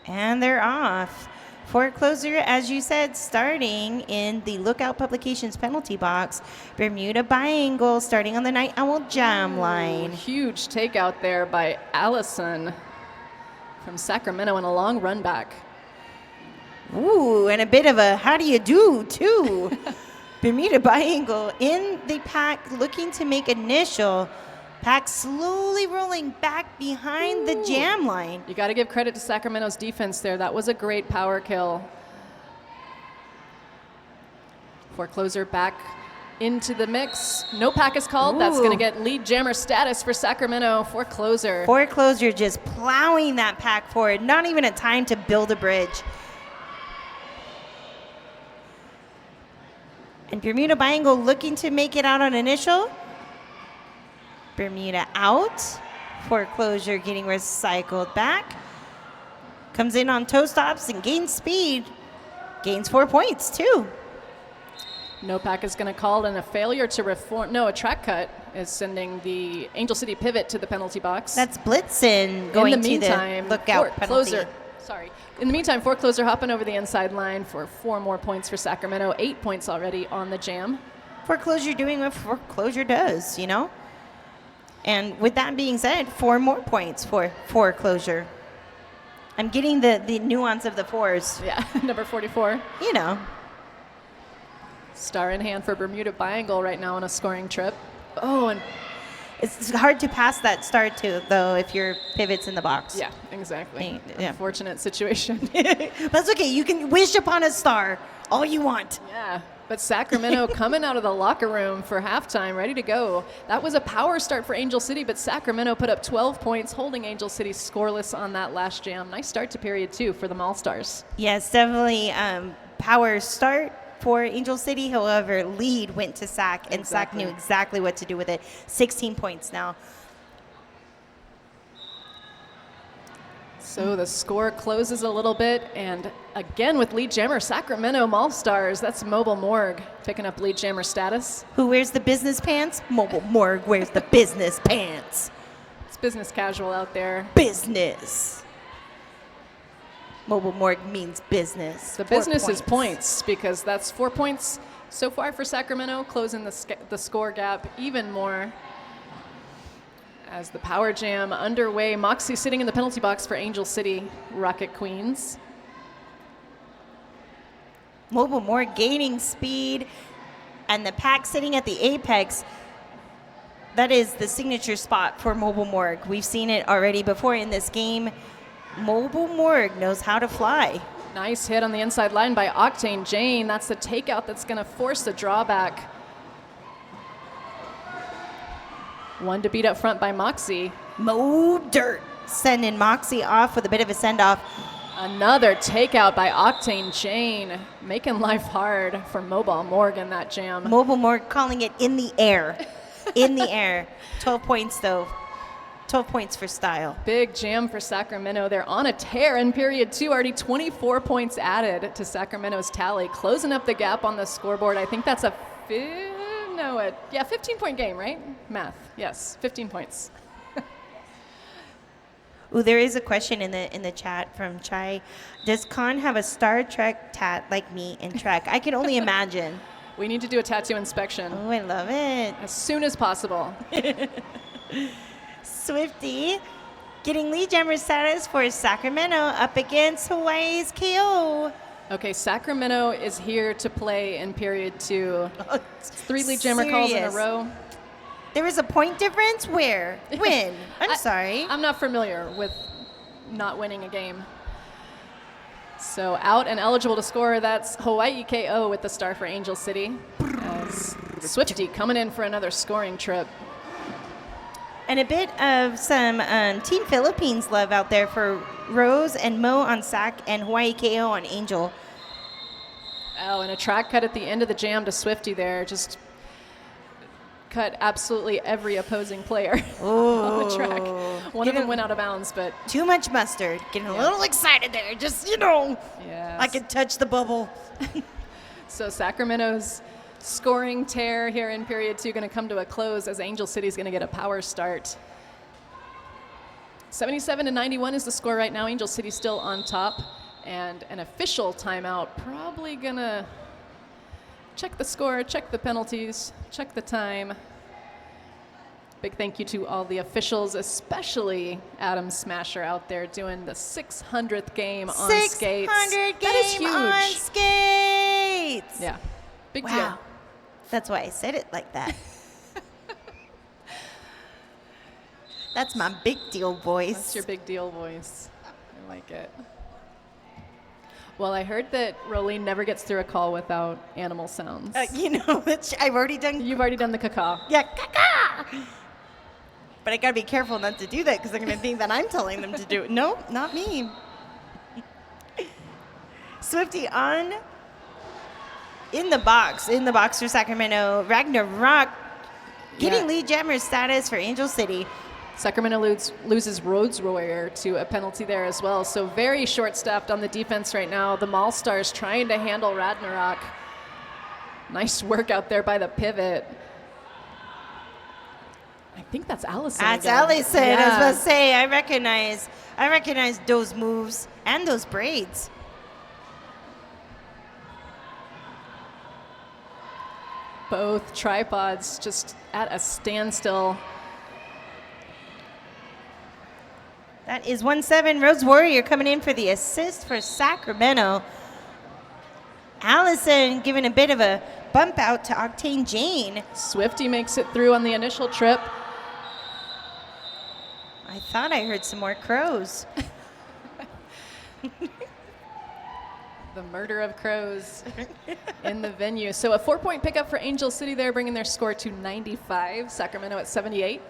And they're off. Foreclosure, as you said, starting in the Lookout Publications penalty box. Bermuda Biangle starting on the Night Owl Jam line. Huge takeout there by Allison from Sacramento and a long run back. Ooh, and a bit of a how do you do, too. Bermuda Biangle in the pack looking to make initial. Pack slowly rolling back behind the jam line. You got to give credit to Sacramento's defense there. That was a great power kill. Foreclosure back into the mix. No pack is called. Ooh. That's going to get lead jammer status for Sacramento. Foreclosure. Foreclosure just plowing that pack forward. Not even a time to build a bridge. And Bermuda Biangle looking to make it out on initial. Bermuda out. Foreclosure getting recycled back. Comes in on toe stops and gains speed. Gains 4 points, too. No pack is going to call, and a failure to reform. No, a track cut is sending the Angel City pivot to the penalty box. That's Blitzen going to the Lookout penalty. Sorry. In the meantime, Foreclosure hopping over the inside line for 4 more points for Sacramento. 8 points already on the jam. Foreclosure doing what Foreclosure does, And with that being said, 4 more points for Foreclosure. I'm getting the nuance of the 4s. Yeah, number 44. Star in hand for Bermuda Biangle right now on a scoring trip. Oh, and it's hard to pass that star to, though, if your pivot's in the box. Yeah, exactly. Yeah. Unfortunate situation. That's okay. You can wish upon a star all you want. Yeah, but Sacramento coming out of the locker room for halftime, ready to go. That was a power start for Angel City, but Sacramento put up 12 points, holding Angel City scoreless on that last jam. Nice start to period 2 for the Maulstars. Yes, definitely power start for Angel City. However, lead went to Sac, and Sac knew exactly what to do with it. 16 points now. So the score closes a little bit, and again with lead jammer, Sacramento Maulstars. That's Mobile Morgue picking up lead jammer status. Who wears the business pants? Mobile Morgue wears the business pants. It's business casual out there. Business. Mobile Morgue means business. The business is points, because that's 4 points so far for Sacramento, closing the score gap even more. As the power jam underway, Moxie sitting in the penalty box for Angel City Rocket Queens. Mobile Morgue gaining speed, and the pack sitting at the apex. That is the signature spot for Mobile Morgue. We've seen it already before in this game. Mobile Morgue knows how to fly. Nice hit on the inside line by Octane Jane. That's the takeout that's going to force the drawback. One to beat up front by Moxie. Mo Dirt sending Moxie off with a bit of a send-off. Another takeout by Octane Jane, making life hard for Mobile Morgan, that jam. Mobile Morgan calling it in the air. In the air. 12 points, though. 12 points for style. Big jam for Sacramento. They're on a tear in period 2. Already 24 points added to Sacramento's tally, closing up the gap on the scoreboard. I think that's a 15-point game, right? Math. Yes, 15 points. Ooh, there is a question in the chat from Chai. Does Khan have a Star Trek tat like me in Trek? I can only imagine. We need to do a tattoo inspection. Oh, I love it. As soon as possible. Swifty getting lead jammer status for Sacramento up against Hawaii's KO. Okay, Sacramento is here to play in period 2. 3 lead jammer calls in a row. There is a point difference? Where? When? I'm sorry. I'm not familiar with not winning a game. So out and eligible to score, that's Hawaii KO with the star for Angel City. As Swifty coming in for another scoring trip. And a bit of some Team Philippines love out there for Rose and Mo on Sac and Hawaii KO on Angel. Oh, and a track cut at the end of the jam to Swifty there. Just cut absolutely every opposing player on the track. One of them went out of bounds, but... Too much mustard. Getting a little excited there. Just, I could touch the bubble. So Sacramento's scoring tear here in period 2 going to come to a close as Angel City's going to get a power start. 77-91 is the score right now. Angel City still on top. And an official timeout, probably going to check the score, check the penalties, check the time. Big thank you to all the officials, especially Adam Smasher out there doing the 600th game on skates. 600 That is game huge. on skates. Yeah, big Wow. deal. That's why I said it like that. That's my big deal voice. That's your big deal voice. I like it. Well, I heard that Rolene never gets through a call without animal sounds. I've already done. You've already done the caca. Yeah, caca. But I gotta be careful not to do that because they're gonna think that I'm telling them to do it. No, not me. Swifty on in the box for Sacramento. Ragnarok getting lead jammer status for Angel City. Sacramento loses Rhodes Royer to a penalty there as well. So very short-staffed on the defense right now. The Maulstars trying to handle Ragnarok. Nice work out there by the pivot. I think that's Allison. That's again. Allison. Yeah. I was about to say, I recognize those moves and those braids. Both tripods just at a standstill. That is 1-7. Rose Warrior coming in for the assist for Sacramento. Allison giving a bit of a bump out to Octane Jane. Swifty makes it through on the initial trip. I thought I heard some more crows. The murder of crows in the venue. So a 4-point pickup for Angel City there, bringing their score to 95. Sacramento at 78.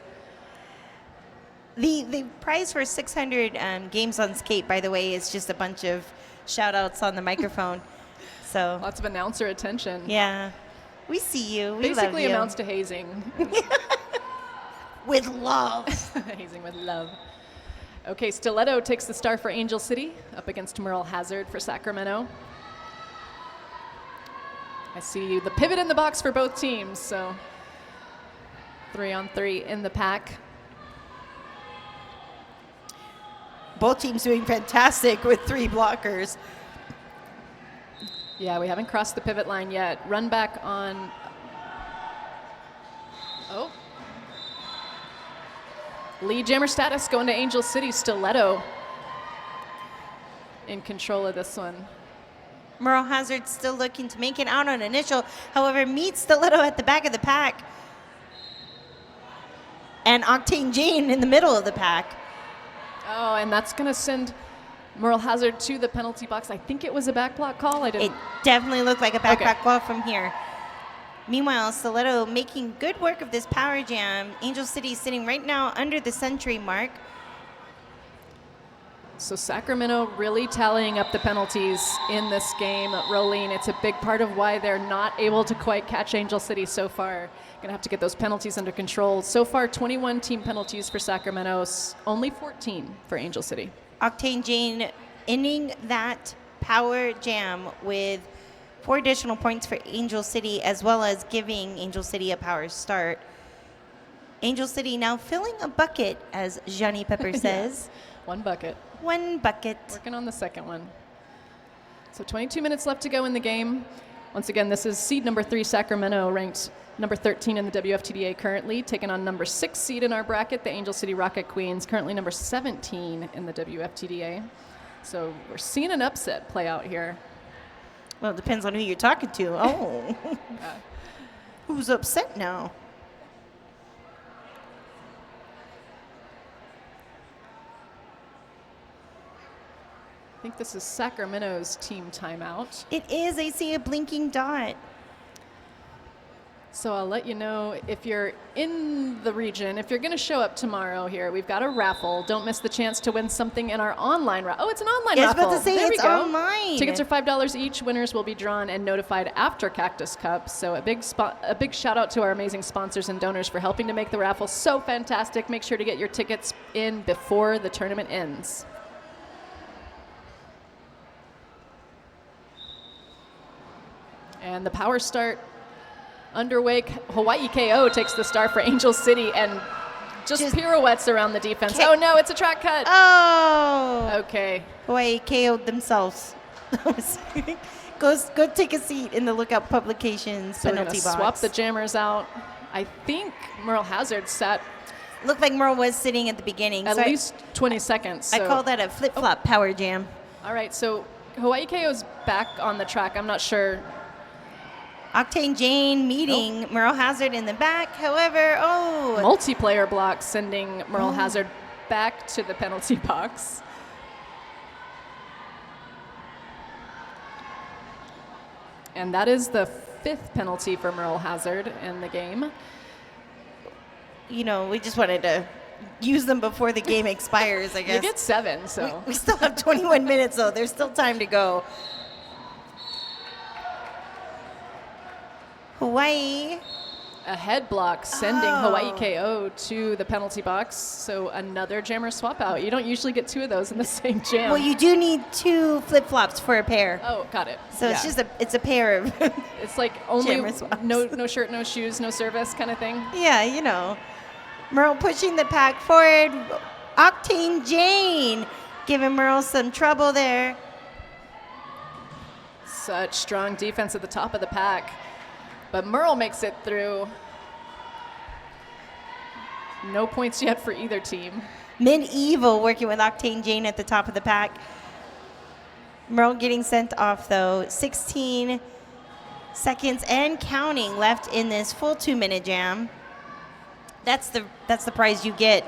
The prize for 600 games on skate, by the way, is just a bunch of shout-outs on the microphone. So Lots of announcer attention. yeah, we see you. We Basically love you. amounts to hazing. With love. Hazing with love. Okay, Stiletto takes the star for Angel City up against Merle Hazard for Sacramento. I see the pivot in the box for both teams, so 3-on-3 in the pack. Both teams doing fantastic with 3 blockers. Yeah, we haven't crossed the pivot line yet. Run back on. Oh. Lead jammer status going to Angel City. Stiletto in control of this one. Merle Hazard still looking to make it out on initial. However, meets Stiletto at the back of the pack. And Octane Jane in the middle of the pack. Oh, and that's going to send Merle Hazard to the penalty box. I think it was a back block call. It definitely looked like a back Okay. ball from here. Meanwhile, Stiletto making good work of this power jam. Angel City sitting right now under the century mark. So Sacramento really tallying up the penalties in this game. Rolene, it's a big part of why they're not able to quite catch Angel City so far. Gonna have to get those penalties under control. So far, 21 team penalties for Sacramento, only 14 for Angel City. Octane Jane ending that power jam with 4 additional points for Angel City, as well as giving Angel City a power start. Angel City now filling a bucket, as Johnny Pepper says. Yeah, 1 bucket. 1 bucket. Working on the second one. So 22 minutes left to go in the game. Once again, this is seed number 3 Sacramento, ranked number 13 in the WFTDA currently, taking on number 6 seed in our bracket, the Angel City Rocket Queens, currently number 17 in the WFTDA. So we're seeing an upset play out here. Well, it depends on who you're talking to. Oh. Who's upset now? I think this is Sacramento's team timeout. It is. I see a blinking dot. So I'll let you know if you're in the region, if you're going to show up tomorrow here, we've got a raffle. Don't miss the chance to win something in our online raffle. Oh, it's an online I raffle. was about to say, there it's we go. online. Tickets are $5 each. Winners will be drawn and notified after Cactus Cup. So a big shout out to our amazing sponsors and donors for helping to make the raffle so fantastic. Make sure to get your tickets in before the tournament ends. And the power start underway. Hawaii KO takes the star for Angel City and just pirouettes around the defense. Oh no, it's a track cut. Oh. Okay. Hawaii KO'd themselves. Go take a seat in the Lookout Publications So penalty we're box. swap the jammers out. I think Merle Hazard sat Looked like Merle was sitting at the beginning. at so least 20 seconds. I so- call that a flip-flop power jam. All right, so Hawaii KO's back on the track. I'm not sure. Octane Jane meeting Merle Hazard in the back. However, Multiplayer block sending Merle Hazard back to the penalty box. And that is the 5th penalty for Merle Hazard in the game. you know, we just wanted to use them before the game expires, I guess. You get 7, so. We still have 21 minutes, though. There's still time to go. Hawaii. A head block sending Hawaii KO to the penalty box. So another jammer swap out. You don't usually get 2 of those in the same jam. Well, you do need 2 flip-flops for a pair. Oh, got it. So Yeah. it's just a pair of It's like only jammer swaps. no shirt, no shoes, no service kind of thing. Yeah, you know. Merle pushing the pack forward. Octane Jane giving Merle some trouble there. Such strong defense at the top of the pack. But Merle makes it through. No points yet for either team. Medieval working with Octane Jane at the top of the pack. Merle getting sent off, though. 16 seconds and counting left in this full 2-minute jam. That's the prize you get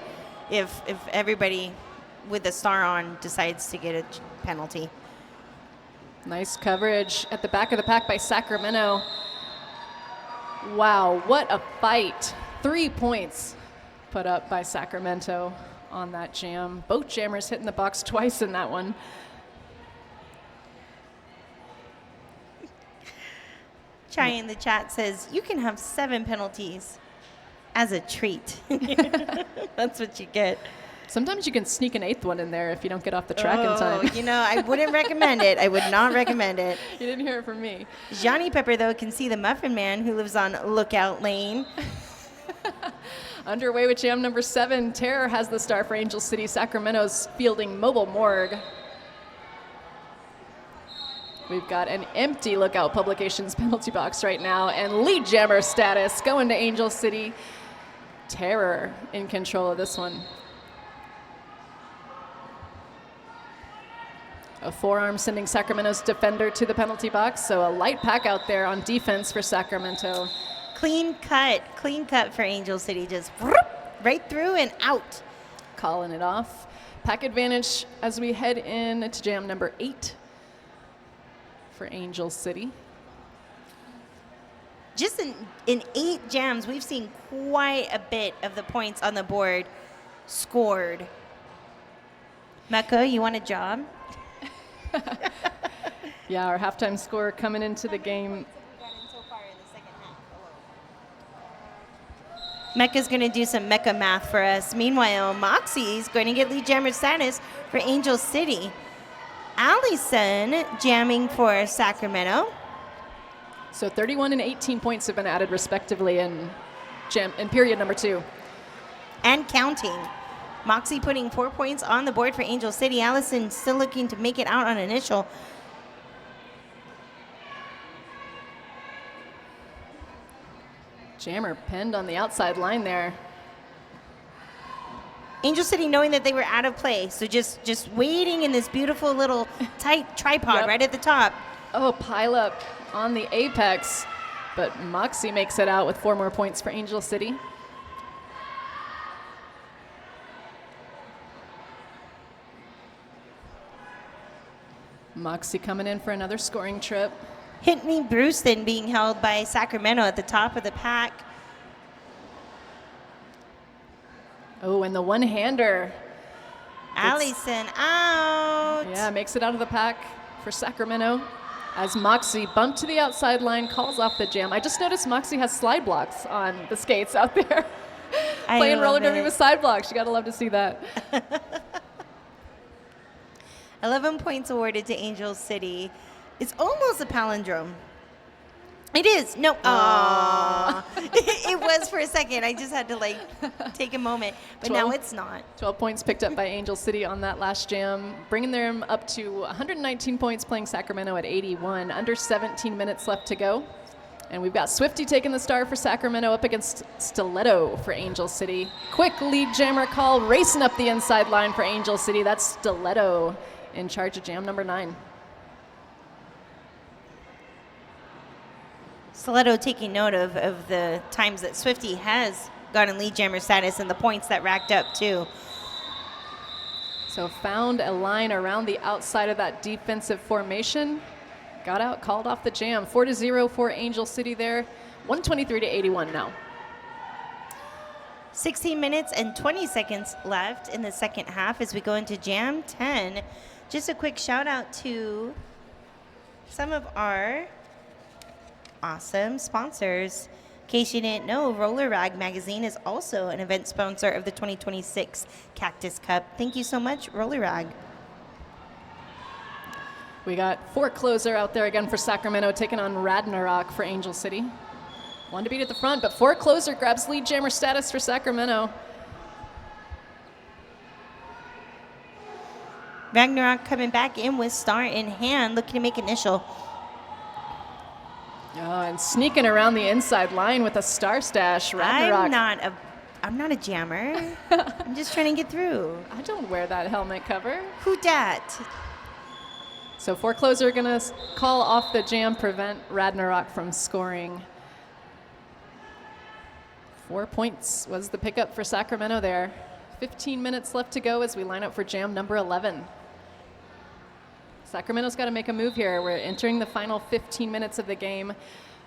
if everybody with a star on decides to get a penalty. Nice coverage at the back of the pack by Sacramento. Wow, what a fight. 3 points put up by Sacramento on that jam. Both jammers hitting the box twice in that one. Chai in the chat says, you can have 7 penalties as a treat. That's what you get. Sometimes you can sneak an 8th one in there if you don't get off the track in time. You know, I wouldn't recommend it. I would not recommend it. You didn't hear it from me. Johnny Pepper, though, can see the Muffin Man who lives on Lookout Lane. Underway with jam number 7. Terror has the star for Angel City. Sacramento's fielding Mobile Morgue. We've got an empty Lookout Publications penalty box right now, and lead jammer status going to Angel City. Terror in control of this one. A forearm sending Sacramento's defender to the penalty box, so a light pack out there on defense for Sacramento. Clean cut for Angel City. Just right through and out. Calling it off. Pack advantage as we head in to jam number 8 for Angel City. just in 8 jams, we've seen quite a bit of the points on the board scored. Mecca, you want a job? Yeah, our halftime score coming into the game. Mecca's going to do some Mecca math for us. Meanwhile, Moxie's going to get lead jammer status for Angel City. Allison jamming for Sacramento. So 31 and 18 points have been added respectively in period number 2. And counting. Moxie putting 4 points on the board for Angel City. Allison still looking to make it out on initial. Jammer pinned on the outside line there. Angel City knowing that they were out of play, so just waiting in this beautiful little tight tripod right at the top. Oh, pile up on the apex, but Moxie makes it out with 4 more points for Angel City. Moxie coming in for another scoring trip. Hit Me Brewston being held by Sacramento at the top of the pack. Oh, and the one-hander. Allison out. Yeah, makes it out of the pack for Sacramento as Moxie bumped to the outside line, calls off the jam. I just noticed Moxie has slide blocks on the skates out there. Playing roller derby with side blocks. You gotta love to see that. 11 points awarded to Angel City. It's almost a palindrome. It is. No. Aww. It was for a second. I just had to take a moment. But 12. now it's not. 12 points picked up by Angel City on that last jam, bringing them up to 119 points, playing Sacramento at 81. Under 17 minutes left to go. And we've got Swifty taking the star for Sacramento up against Stiletto for Angel City. Quick lead jammer call, racing up the inside line for Angel City. That's Stiletto in charge of jam number 9. Stiletto taking note of the times that Swifty has gotten lead jammer status and the points that racked up too. So found a line around the outside of that defensive formation. Got out, called off the jam. 4-0 for Angel City there. 123 to 81 now. 16 minutes and 20 seconds left in the second half as we go into jam 10. Just a quick shout out to some of our awesome sponsors. In case you didn't know, Roller Rag Magazine is also an event sponsor of the 2026 Cactus Cup. Thank you so much, Roller Rag. We got 4 closer out there again for Sacramento, taking on Ragnarok for Angel City. One to beat at the front, but 4 closer grabs lead jammer status for Sacramento. Ragnarok coming back in with star in hand, looking to make initial. Oh, and sneaking around the inside line with a star stash, Ragnarok. I'm not a jammer. I'm just trying to get through. I don't wear that helmet cover. Who dat? So 4 closer going to call off the jam, prevent Ragnarok from scoring. 4 points was the pickup for Sacramento there. 15 minutes left to go as we line up for jam number 11. Sacramento's got to make a move here. We're entering the final 15 minutes of the game.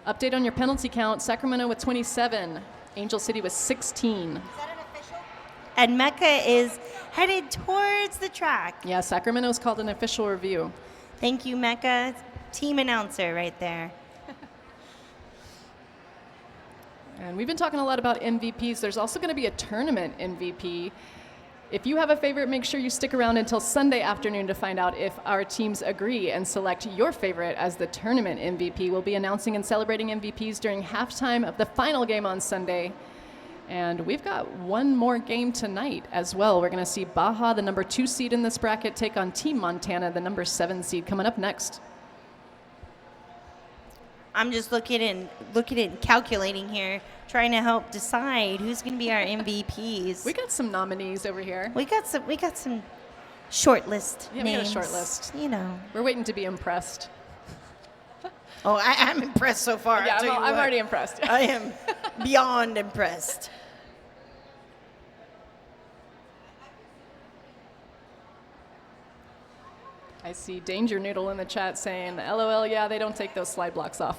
Update on your penalty count. Sacramento with 27. Angel City with 16. Is that an official? And Mecca is headed towards the track. Yeah, Sacramento's called an official review. Thank you, Mecca. Team announcer right there. And we've been talking a lot about MVPs. There's also going to be a tournament MVP. If you have a favorite, make sure you stick around until Sunday afternoon to find out if our teams agree and select your favorite as the tournament MVP. We'll be announcing and celebrating MVPs during halftime of the final game on Sunday. And we've got one more game tonight as well. We're going to see Baja, the number 2 seed in this bracket, take on Team Montana, the number 7 seed, coming up next. I'm just looking and calculating here, trying to help decide who's going to be our MVPs. We got some nominees over here. We got some short list names. We got a short list. You know. We're waiting to be impressed. Oh, I'm impressed so far. Yeah, I'm already impressed. I am beyond impressed. I see Danger Noodle in the chat saying, LOL, yeah, they don't take those slide blocks off.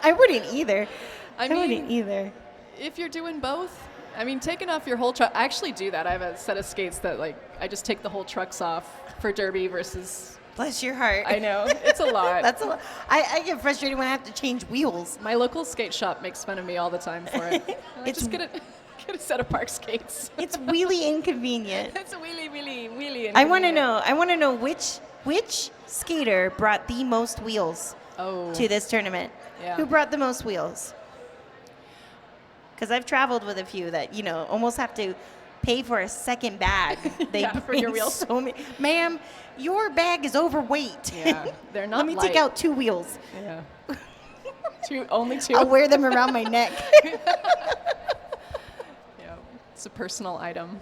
I wouldn't either. I wouldn't mean, either. if you're doing both, I mean, taking off your whole truck. I actually do that. I have a set of skates that I just take the whole trucks off for derby versus. Bless your heart. I know, it's a lot. That's a lot. I get frustrated when I have to change wheels. My local skate shop makes fun of me all the time for it. It's just get a set of park skates. It's really inconvenient. It's really, really, really. I want to know which skater brought the most wheels to this tournament. Yeah. Who brought the most wheels? Because I've traveled with a few that almost have to pay for a second bag. They for your wheels. So many. Ma'am, your bag is overweight. Yeah, they're not. Let me light. take out 2 wheels. Yeah. Only 2. I'll wear them around my neck. Yeah, it's a personal item.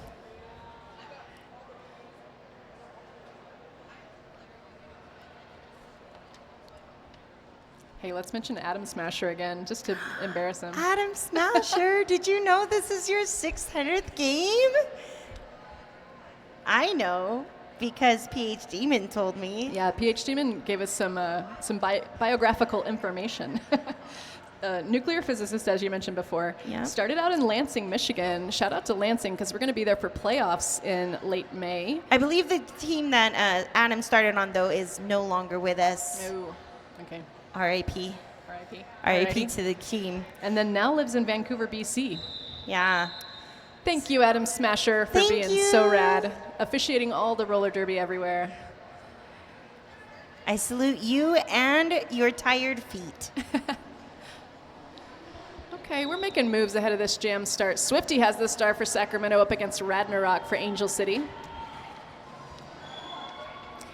Hey, let's mention Adam Smasher again, just to embarrass him. Adam Smasher, did you know this is your 600th game? I know, because PH Demon told me. Yeah, PH Demon gave us some biographical information. Nuclear physicist, as you mentioned before, started out in Lansing, Michigan. Shout out to Lansing, because we're going to be there for playoffs in late May. I believe the team that Adam started on, though, is no longer with us. No. Okay. R.I.P. R.I.P. R.I.P. to the team. And then now lives in Vancouver, BC. Yeah. Thank you, Adam Smasher, for being so rad, officiating all the roller derby everywhere. I salute you and your tired feet. Okay, we're making moves ahead of this jam start. Swifty has the star for Sacramento up against Ragnarok for Angel City.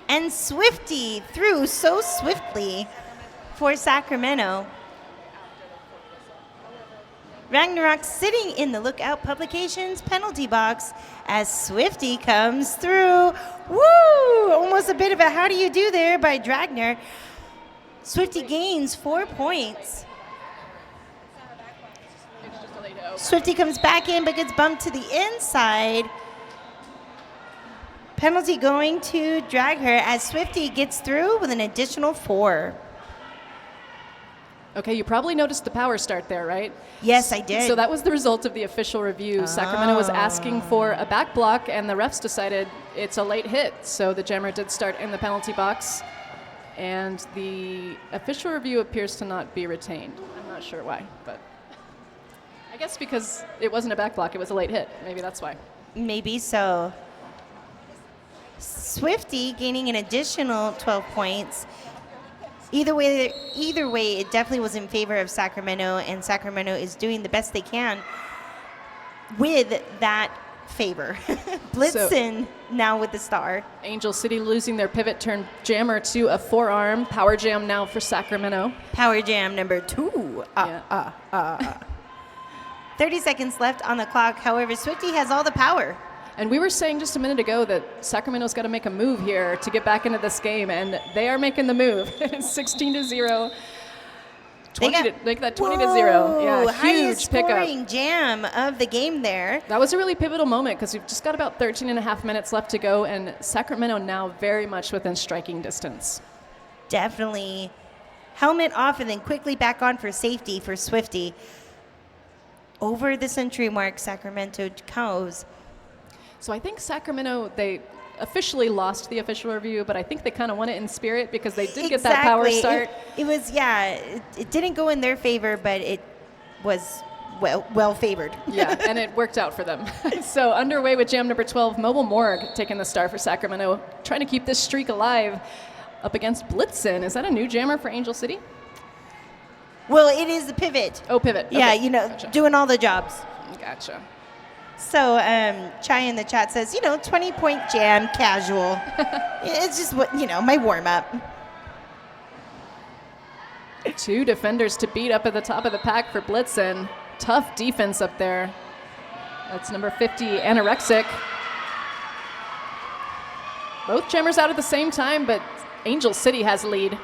And Swifty threw so swiftly for Sacramento. Ragnarok sitting in the Lookout Publications penalty box as Swifty comes through. Woo! Almost a bit of a how do you do there by Dragner. Swifty gains 4 points. Swifty comes back in but gets bumped to the inside. Penalty going to drag her as Swifty gets through with an additional 4. Okay, you probably noticed the power start there, right? Yes, I did. So that was the result of the official review. Sacramento was asking for a back block, and the refs decided it's a late hit. So the jammer did start in the penalty box, and the official review appears to not be retained. I'm not sure why, but I guess because it wasn't a back block, it was a late hit. Maybe that's why. Maybe so. Swifty gaining an additional 12 points. Either way, it definitely was in favor of Sacramento, and Sacramento is doing the best they can with that favor. Blitzen now with the star. Angel City losing their pivot turn jammer to a forearm. Power jam now for Sacramento. Power jam number 2. 30 seconds left on the clock. However, Swifty has all the power. And we were saying just a minute ago that Sacramento's got to make a move here to get back into this game, and they are making the move. 16-0. Make that 20-0. Yeah, huge pickup. Scoring jam of the game there. That was a really pivotal moment because we've just got about 13 and a half minutes left to go, and Sacramento now very much within striking distance. Definitely. Helmet off and then quickly back on for safety for Swifty. Over the century mark, Sacramento goes. So I think Sacramento, they officially lost the official review, but I think they kind of won it in spirit because they did get that power start. It was, it didn't go in their favor, but it was well favored. Yeah, and it worked out for them. So underway with jam number 12, Mobile Morgue taking the star for Sacramento, trying to keep this streak alive up against Blitzen. Is that a new jammer for Angel City? Well, it is the pivot. Oh, pivot. Yeah, Okay. Gotcha. Doing all the jobs. Gotcha. So Chai in the chat says, 20-point jam, casual. It's just what, my warm-up. 2 defenders to beat up at the top of the pack for Blitzen. Tough defense up there. That's number 50, Anorexic. Both jammers out at the same time, but Angel City has lead.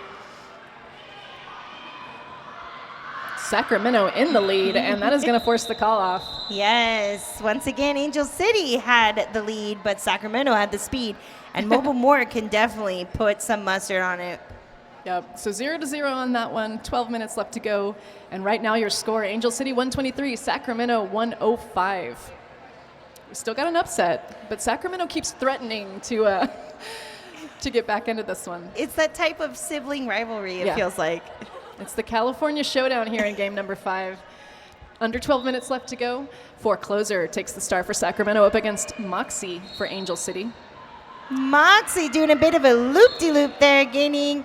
Sacramento in the lead, and that is going to force the call off. Yes. Once again, Angel City had the lead, but Sacramento had the speed. And Mobile Moore can definitely put some mustard on it. Yep, so 0-0 on that one, 12 minutes left to go. And right now your score, Angel City 123, Sacramento 105. We still got an upset, but Sacramento keeps threatening to get back into this one. It's that type of sibling rivalry, it feels like. It's the California showdown here in game number 5. Under 12 minutes left to go. Forecloser takes the star for Sacramento up against Moxie for Angel City. Moxie doing a bit of a loop-de-loop there, gaining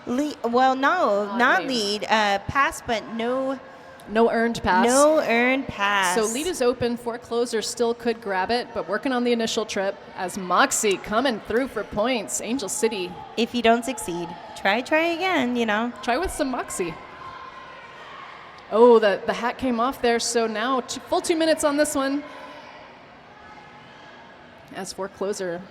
lead. Well, no, not lead. Pass, but no earned pass. No earned pass. So lead is open. Forecloser still could grab it, but working on the initial trip as Moxie coming through for points. Angel City. If you don't succeed, try again, you know. Try with some Moxie. Oh, the hat came off there, so now full 2 minutes on this one. As Forecloser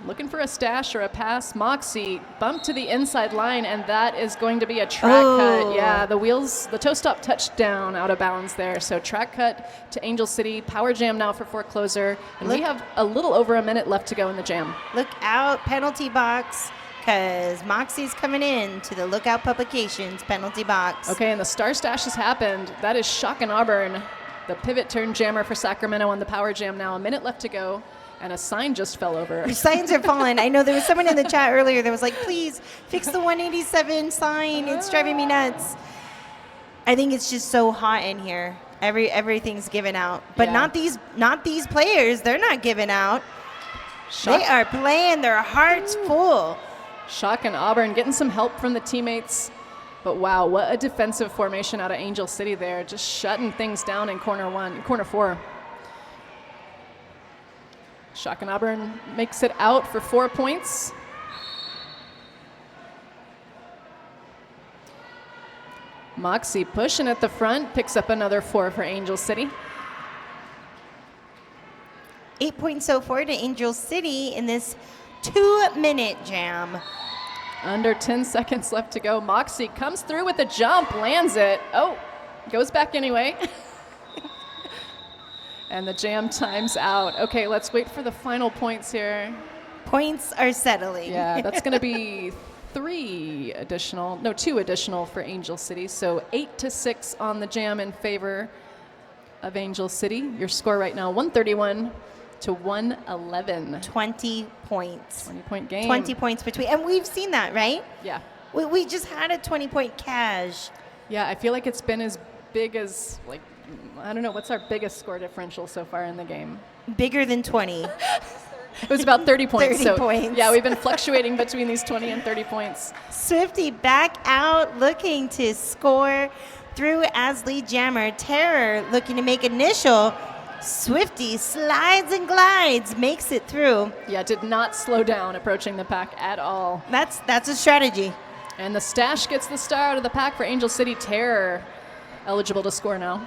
looking for a stash or a pass. Moxie bumped to the inside line, and that is going to be a track cut. Yeah, the toe stop touched down out of bounds there. So track cut to Angel City. Power jam now for Forecloser. And we have a little over a minute left to go in the jam. Look out, penalty box, because Moxie's coming in to the Lookout Publications penalty box. Okay, and the star stash has happened. That is Shock and Auburn, the pivot turn jammer for Sacramento on the power jam now. A minute left to go. And a sign just fell over. Your signs are falling. I know there was someone in the chat earlier that was like, please fix the 187 sign. It's driving me nuts. I think it's just so hot in here. Everything's given out. But not these players. They're not giving out. Shock. They are playing their hearts full. Shock and Auburn getting some help from the teammates. But wow, what a defensive formation out of Angel City there. Just shutting things down in corner 4. Shock and Auburn makes it out for 4 points. Moxie pushing at the front, picks up another 4 for Angel City. 8 points so far to Angel City in this 2-minute jam. Under 10 seconds left to go. Moxie comes through with a jump, lands it. Oh, goes back anyway. And the jam time's out. Okay, let's wait for the final points here. Points are settling. Yeah, that's going to be 2 additional for Angel City. So 8-6 on the jam in favor of Angel City. Your score right now, 131 to 111. 20 points. 20-point game. 20 points between. And we've seen that, right? Yeah. We just had a 20-point cash. Yeah, I feel like it's been as big as, like, I don't know, what's our biggest score differential so far in the game? Bigger than 20. It was about 30 points. 30 points. Yeah, we've been fluctuating between these 20 and 30 points. Swifty back out, looking to score through as lead jammer. Terror looking to make initial. Swifty slides and glides, makes it through. Yeah, did not slow down approaching the pack at all. That's a strategy. And the stash gets the star out of the pack for Angel City. Terror eligible to score now.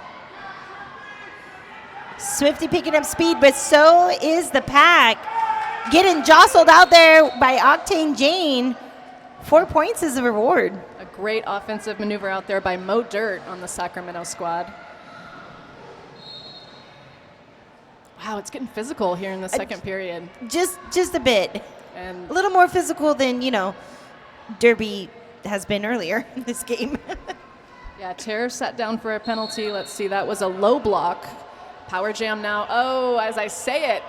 Swifty picking up speed, but so is the pack. Getting jostled out there by Octane Jane. 4 points is the reward. A great offensive maneuver out there by Mo Dirt on the Sacramento squad. Wow, it's getting physical here in the second period. Just a bit. And a little more physical than, Derby has been earlier in this game. Yeah, Terror sat down for a penalty. Let's see, that was a low block. Power jam now. Oh, as I say it,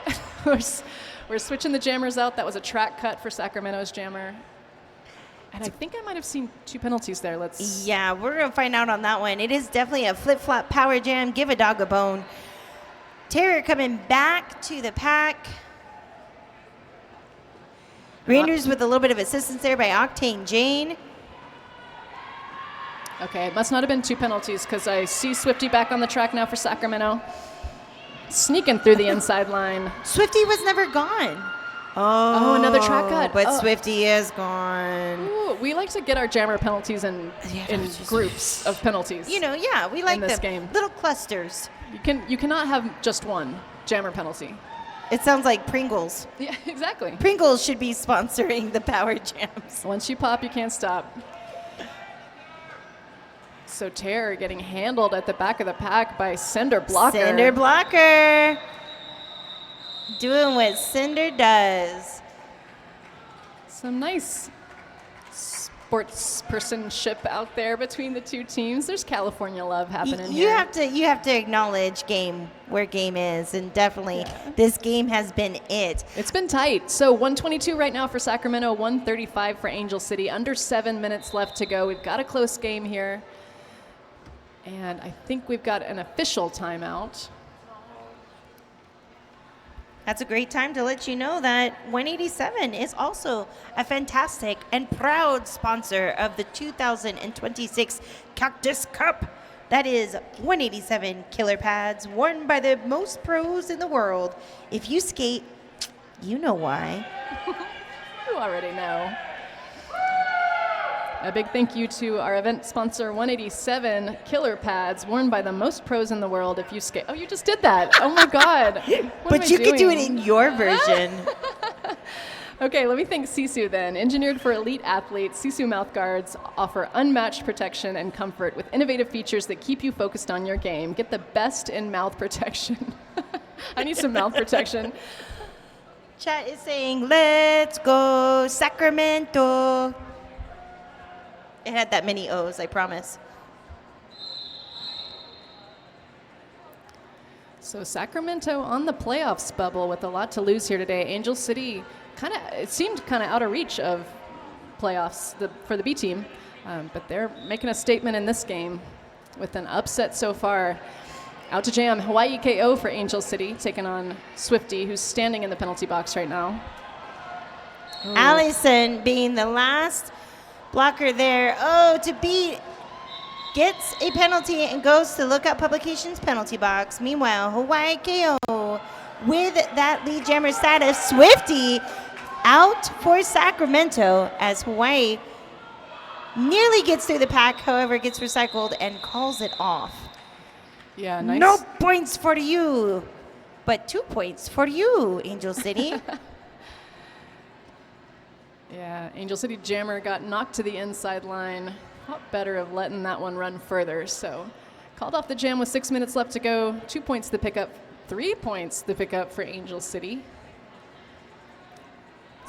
we're switching the jammers out. That was a track cut for Sacramento's jammer. And I think I might have seen 2 penalties there. Yeah, we're going to find out on that one. It is definitely a flip-flop power jam. Give a dog a bone. Terror coming back to the pack. Rangers with a little bit of assistance there by Octane Jane. Okay, it must not have been 2 penalties because I see Swifty back on the track now for Sacramento. Sneaking through the inside line. Swifty was never gone. Oh, another track cut. But Swifty is gone. Ooh, we like to get our jammer penalties in groups of penalties. We like this them. Game. Little clusters. You cannot have just one jammer penalty. It sounds like Pringles. Yeah, exactly. Pringles should be sponsoring the power jams. Once you pop, you can't stop. So Terror getting handled at the back of the pack by Cinder Blocker. Cinder Blocker. Doing what Cinder does. Some nice sportspersonship out there between the two teams. There's California love happening You here. have to acknowledge where game is, and definitely this game has been it. It's been tight. So 122 right now for Sacramento, 135 for Angel City. Under 7 minutes left to go. We've got a close game here. And I think we've got an official timeout. That's a great time to let you know that 187 is also a fantastic and proud sponsor of the 2026 Cactus Cup. That is 187 killer pads worn by the most pros in the world. If you skate, you know why. You already know. A big thank you to our event sponsor, 187 Killer Pads, worn by the most pros in the world. If you skate, oh, you just did that. Oh my God. But you could do it in your version. Okay, let me thank Sisu then. Engineered for elite athletes, Sisu mouthguards offer unmatched protection and comfort with innovative features that keep you focused on your game. Get the best in mouth protection. I need some mouth protection. Chat is saying, let's go Sacramento. It had that many O's, I promise. So Sacramento on the playoffs bubble with a lot to lose here today. Angel City it seemed kind of out of reach of playoffs for the B team, but they're making a statement in this game with an upset so far. Out to jam, Hawaii KO for Angel City, taking on Swifty, who's standing in the penalty box right now. Ooh. Allison being the last blocker there. Oh, to beat, gets a penalty and goes to Lookout Publications penalty box. Meanwhile, Hawaii KO with that lead jammer status. Swifty out for Sacramento as Hawaii nearly gets through the pack, however, gets recycled and calls it off. Yeah, nice. No points for you, but 2 points for you, Angel City. Yeah, Angel City jammer got knocked to the inside line. Thought better of letting that one run further. So called off the jam with 6 minutes left to go. 2 points to pick up, 3 points to pick up for Angel City.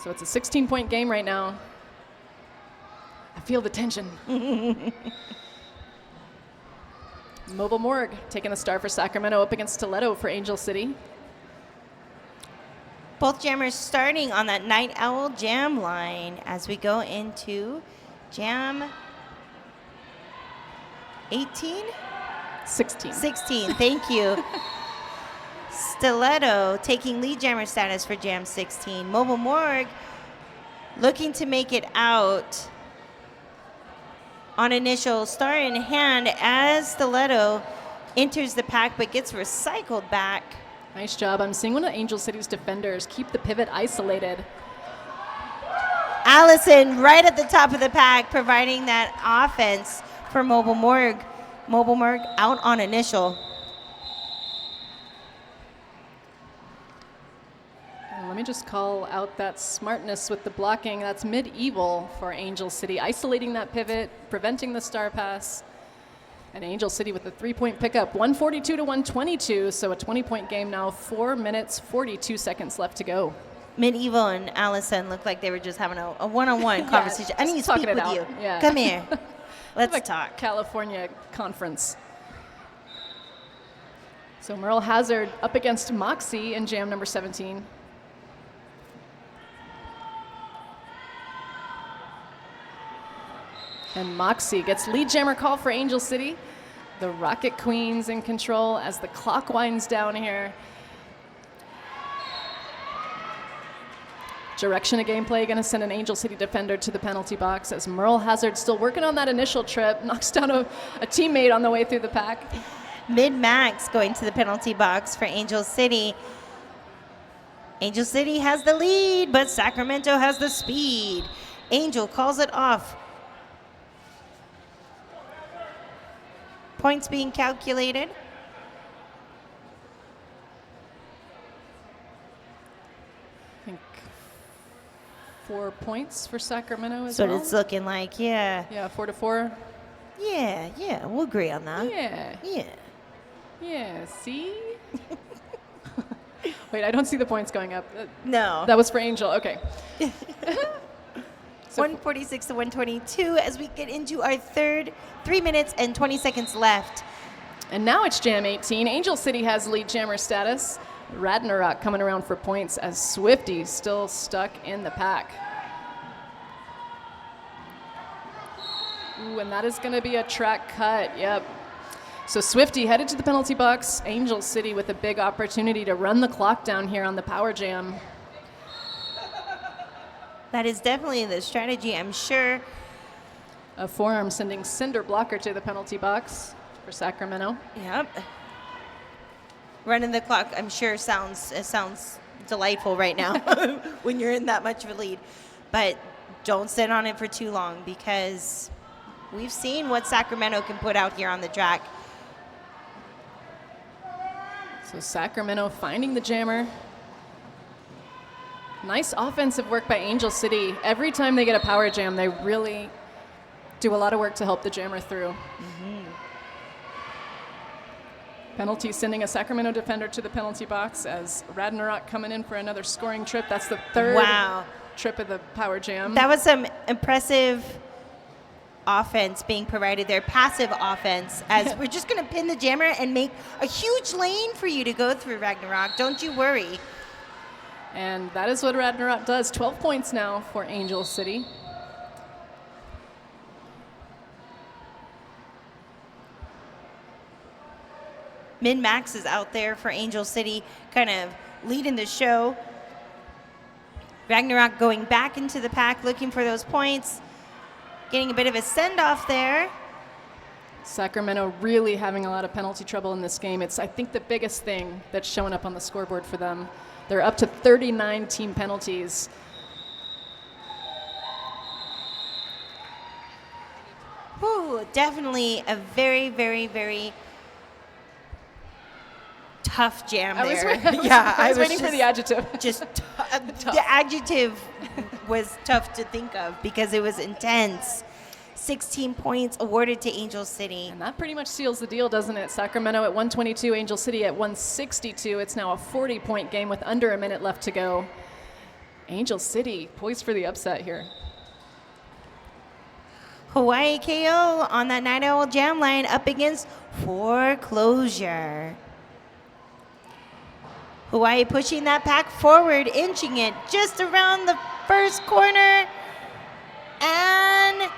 So it's a 16-point game right now. I feel the tension. Mobile Morgue taking a star for Sacramento up against Toledo for Angel City. Both jammers starting on that Night Owl jam line as we go into jam 18? 16. 16, thank you. Stiletto taking lead jammer status for jam 16. Mobile Morgue looking to make it out on initial star in hand as Stiletto enters the pack but gets recycled back. Nice job. I'm seeing one of Angel City's defenders keep the pivot isolated. Allison right at the top of the pack providing that offense for Mobile Morgue. Mobile Morgue out on initial. And let me just call out that smartness with the blocking. That's medieval for Angel City, isolating that pivot, preventing the star pass. And Angel City with a 3-point pickup, 142 to 122, so a 20-point game now, 4 minutes, 42 seconds left to go. Medieval and Allison looked like they were just having a one-on-one conversation. I need to speak with you. Yeah. Come here. Let's talk. California conference. So Merle Hazard up against Moxie in jam number 17. And Moxie gets lead jammer call for Angel City. The Rocket Queens in control as the clock winds down here. Direction of gameplay going to send an Angel City defender to the penalty box as Merle Hazard still working on that initial trip, knocks down a teammate on the way through the pack. Mid-max going to the penalty box for Angel City. Angel City has the lead, but Sacramento has the speed. Angel calls it off. Points being calculated. I think 4 points for Sacramento as So well. it's looking like, yeah. Yeah, 4-4. Yeah, we'll agree on that. Yeah. Yeah, see? Wait, I don't see the points going up. No. That was for Angel, okay. So 146 to 122 as we get into our third 3 minutes and 20 seconds left. And now it's Jam 18. Angel City has lead jammer status. Ragnarok coming around for points as Swifty still stuck in the pack. Ooh, and that is going to be a track cut. Yep. So Swifty headed to the penalty box. Angel City with a big opportunity to run the clock down here on the power jam. That is definitely the strategy, I'm sure. A forearm sending Cinder Blocker to the penalty box for Sacramento. Yep. Running the clock, I'm sure sounds delightful right now when you're in that much of a lead. But don't sit on it for too long because we've seen what Sacramento can put out here on the track. So Sacramento finding the jammer. Nice offensive work by Angel City. Every time they get a power jam, they really do a lot of work to help the jammer through. Mm-hmm. Penalty sending a Sacramento defender to the penalty box as Ragnarok coming in for another scoring trip. That's the third trip of the power jam. That was some impressive offense being provided there, passive offense, as we're just going to pin the jammer and make a huge lane for you to go through, Ragnarok. Don't you worry. And that is what Ragnarok does. 12 points now for Angel City. Min-Max is out there for Angel City, kind of leading the show. Ragnarok going back into the pack, looking for those points. Getting a bit of a send-off there. Sacramento really having a lot of penalty trouble in this game. It's, I think, the biggest thing that's showing up on the scoreboard for them. They're up to 39 team penalties. Ooh, definitely a very, very, very tough jam there. I was waiting for the adjective. The adjective was tough to think of because it was intense. 16 points awarded to Angel City. And that pretty much seals the deal, doesn't it? Sacramento at 122, Angel City at 162. It's now a 40-point game with under a minute left to go. Angel City poised for the upset here. Hawaii KO on that Night Owl jam line up against Foreclosure. Hawaii pushing that pack forward, inching it just around the first corner. And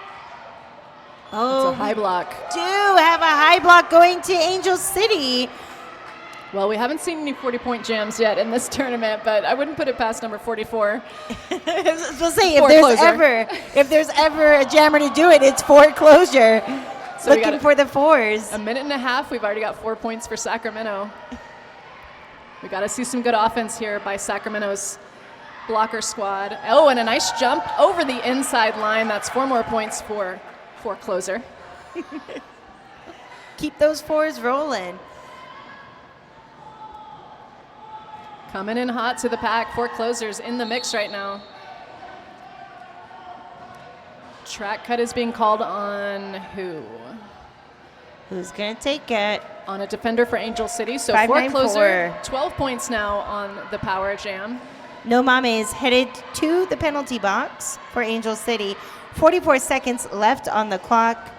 it's a high block. Do have a high block going to Angel City. Well, we haven't seen any 40-point jams yet in this tournament, but I wouldn't put it past number 44. So say if there's ever a jammer to do it, it's Foreclosure. So looking for the fours. A minute and a half, we've already got 4 points for Sacramento. We got to see some good offense here by Sacramento's blocker squad. Oh, and a nice jump over the inside line. That's 4 more points for Foreclosure. Keep those fours rolling. Coming in hot to the pack. Foreclosure's in the mix right now. Track cut is being called on who? Who's going to take it? On a defender for Angel City. So 594. Foreclosure, 12 points now on the power jam. No Mame is headed to the penalty box for Angel City. 44 seconds left on the clock.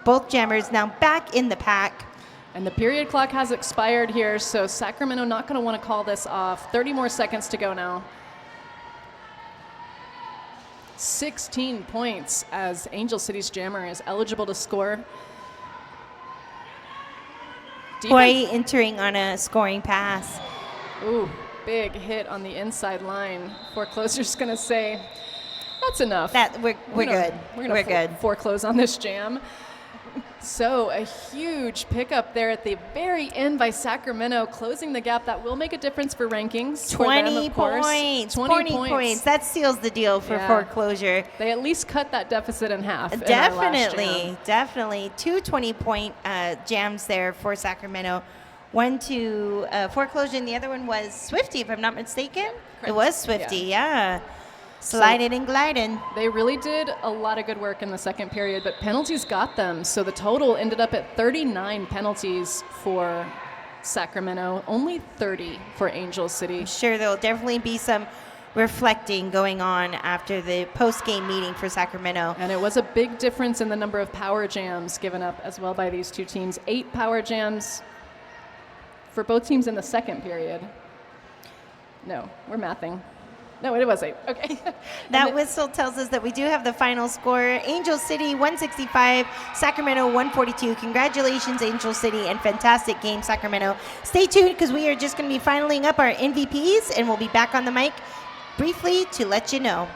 Both jammers now back in the pack. And the period clock has expired here, so Sacramento not going to want to call this off. 30 more seconds to go now. 16 points as Angel City's jammer is eligible to score. Hawaii entering on a scoring pass. Ooh, big hit on the inside line. Foreclosure's going to say, that's enough. We're good. We're good. Foreclose on this jam. So a huge pickup there at the very end by Sacramento, closing the gap. That will make a difference for rankings. 20 points. 20 points. That seals the deal for Foreclosure. They at least cut that deficit in half. Definitely. 2 20-point jams there for Sacramento. One to Foreclosure, and the other one was Swifty, if I'm not mistaken. Correct. It was Swifty, yeah. Sliding and gliding. They really did a lot of good work in the second period, but penalties got them. So the total ended up at 39 penalties for Sacramento, only 30 for Angel City. I'm sure there'll definitely be some reflecting going on after the post-game meeting for Sacramento. And it was a big difference in the number of power jams given up as well by these two teams. 8 power jams for both teams in the second period. No, we're mathing. No, it was 8. Okay. That whistle tells us that we do have the final score. Angel City 165, Sacramento 142. Congratulations, Angel City, and fantastic game, Sacramento. Stay tuned because we are just going to be finaling up our MVPs, and we'll be back on the mic briefly to let you know.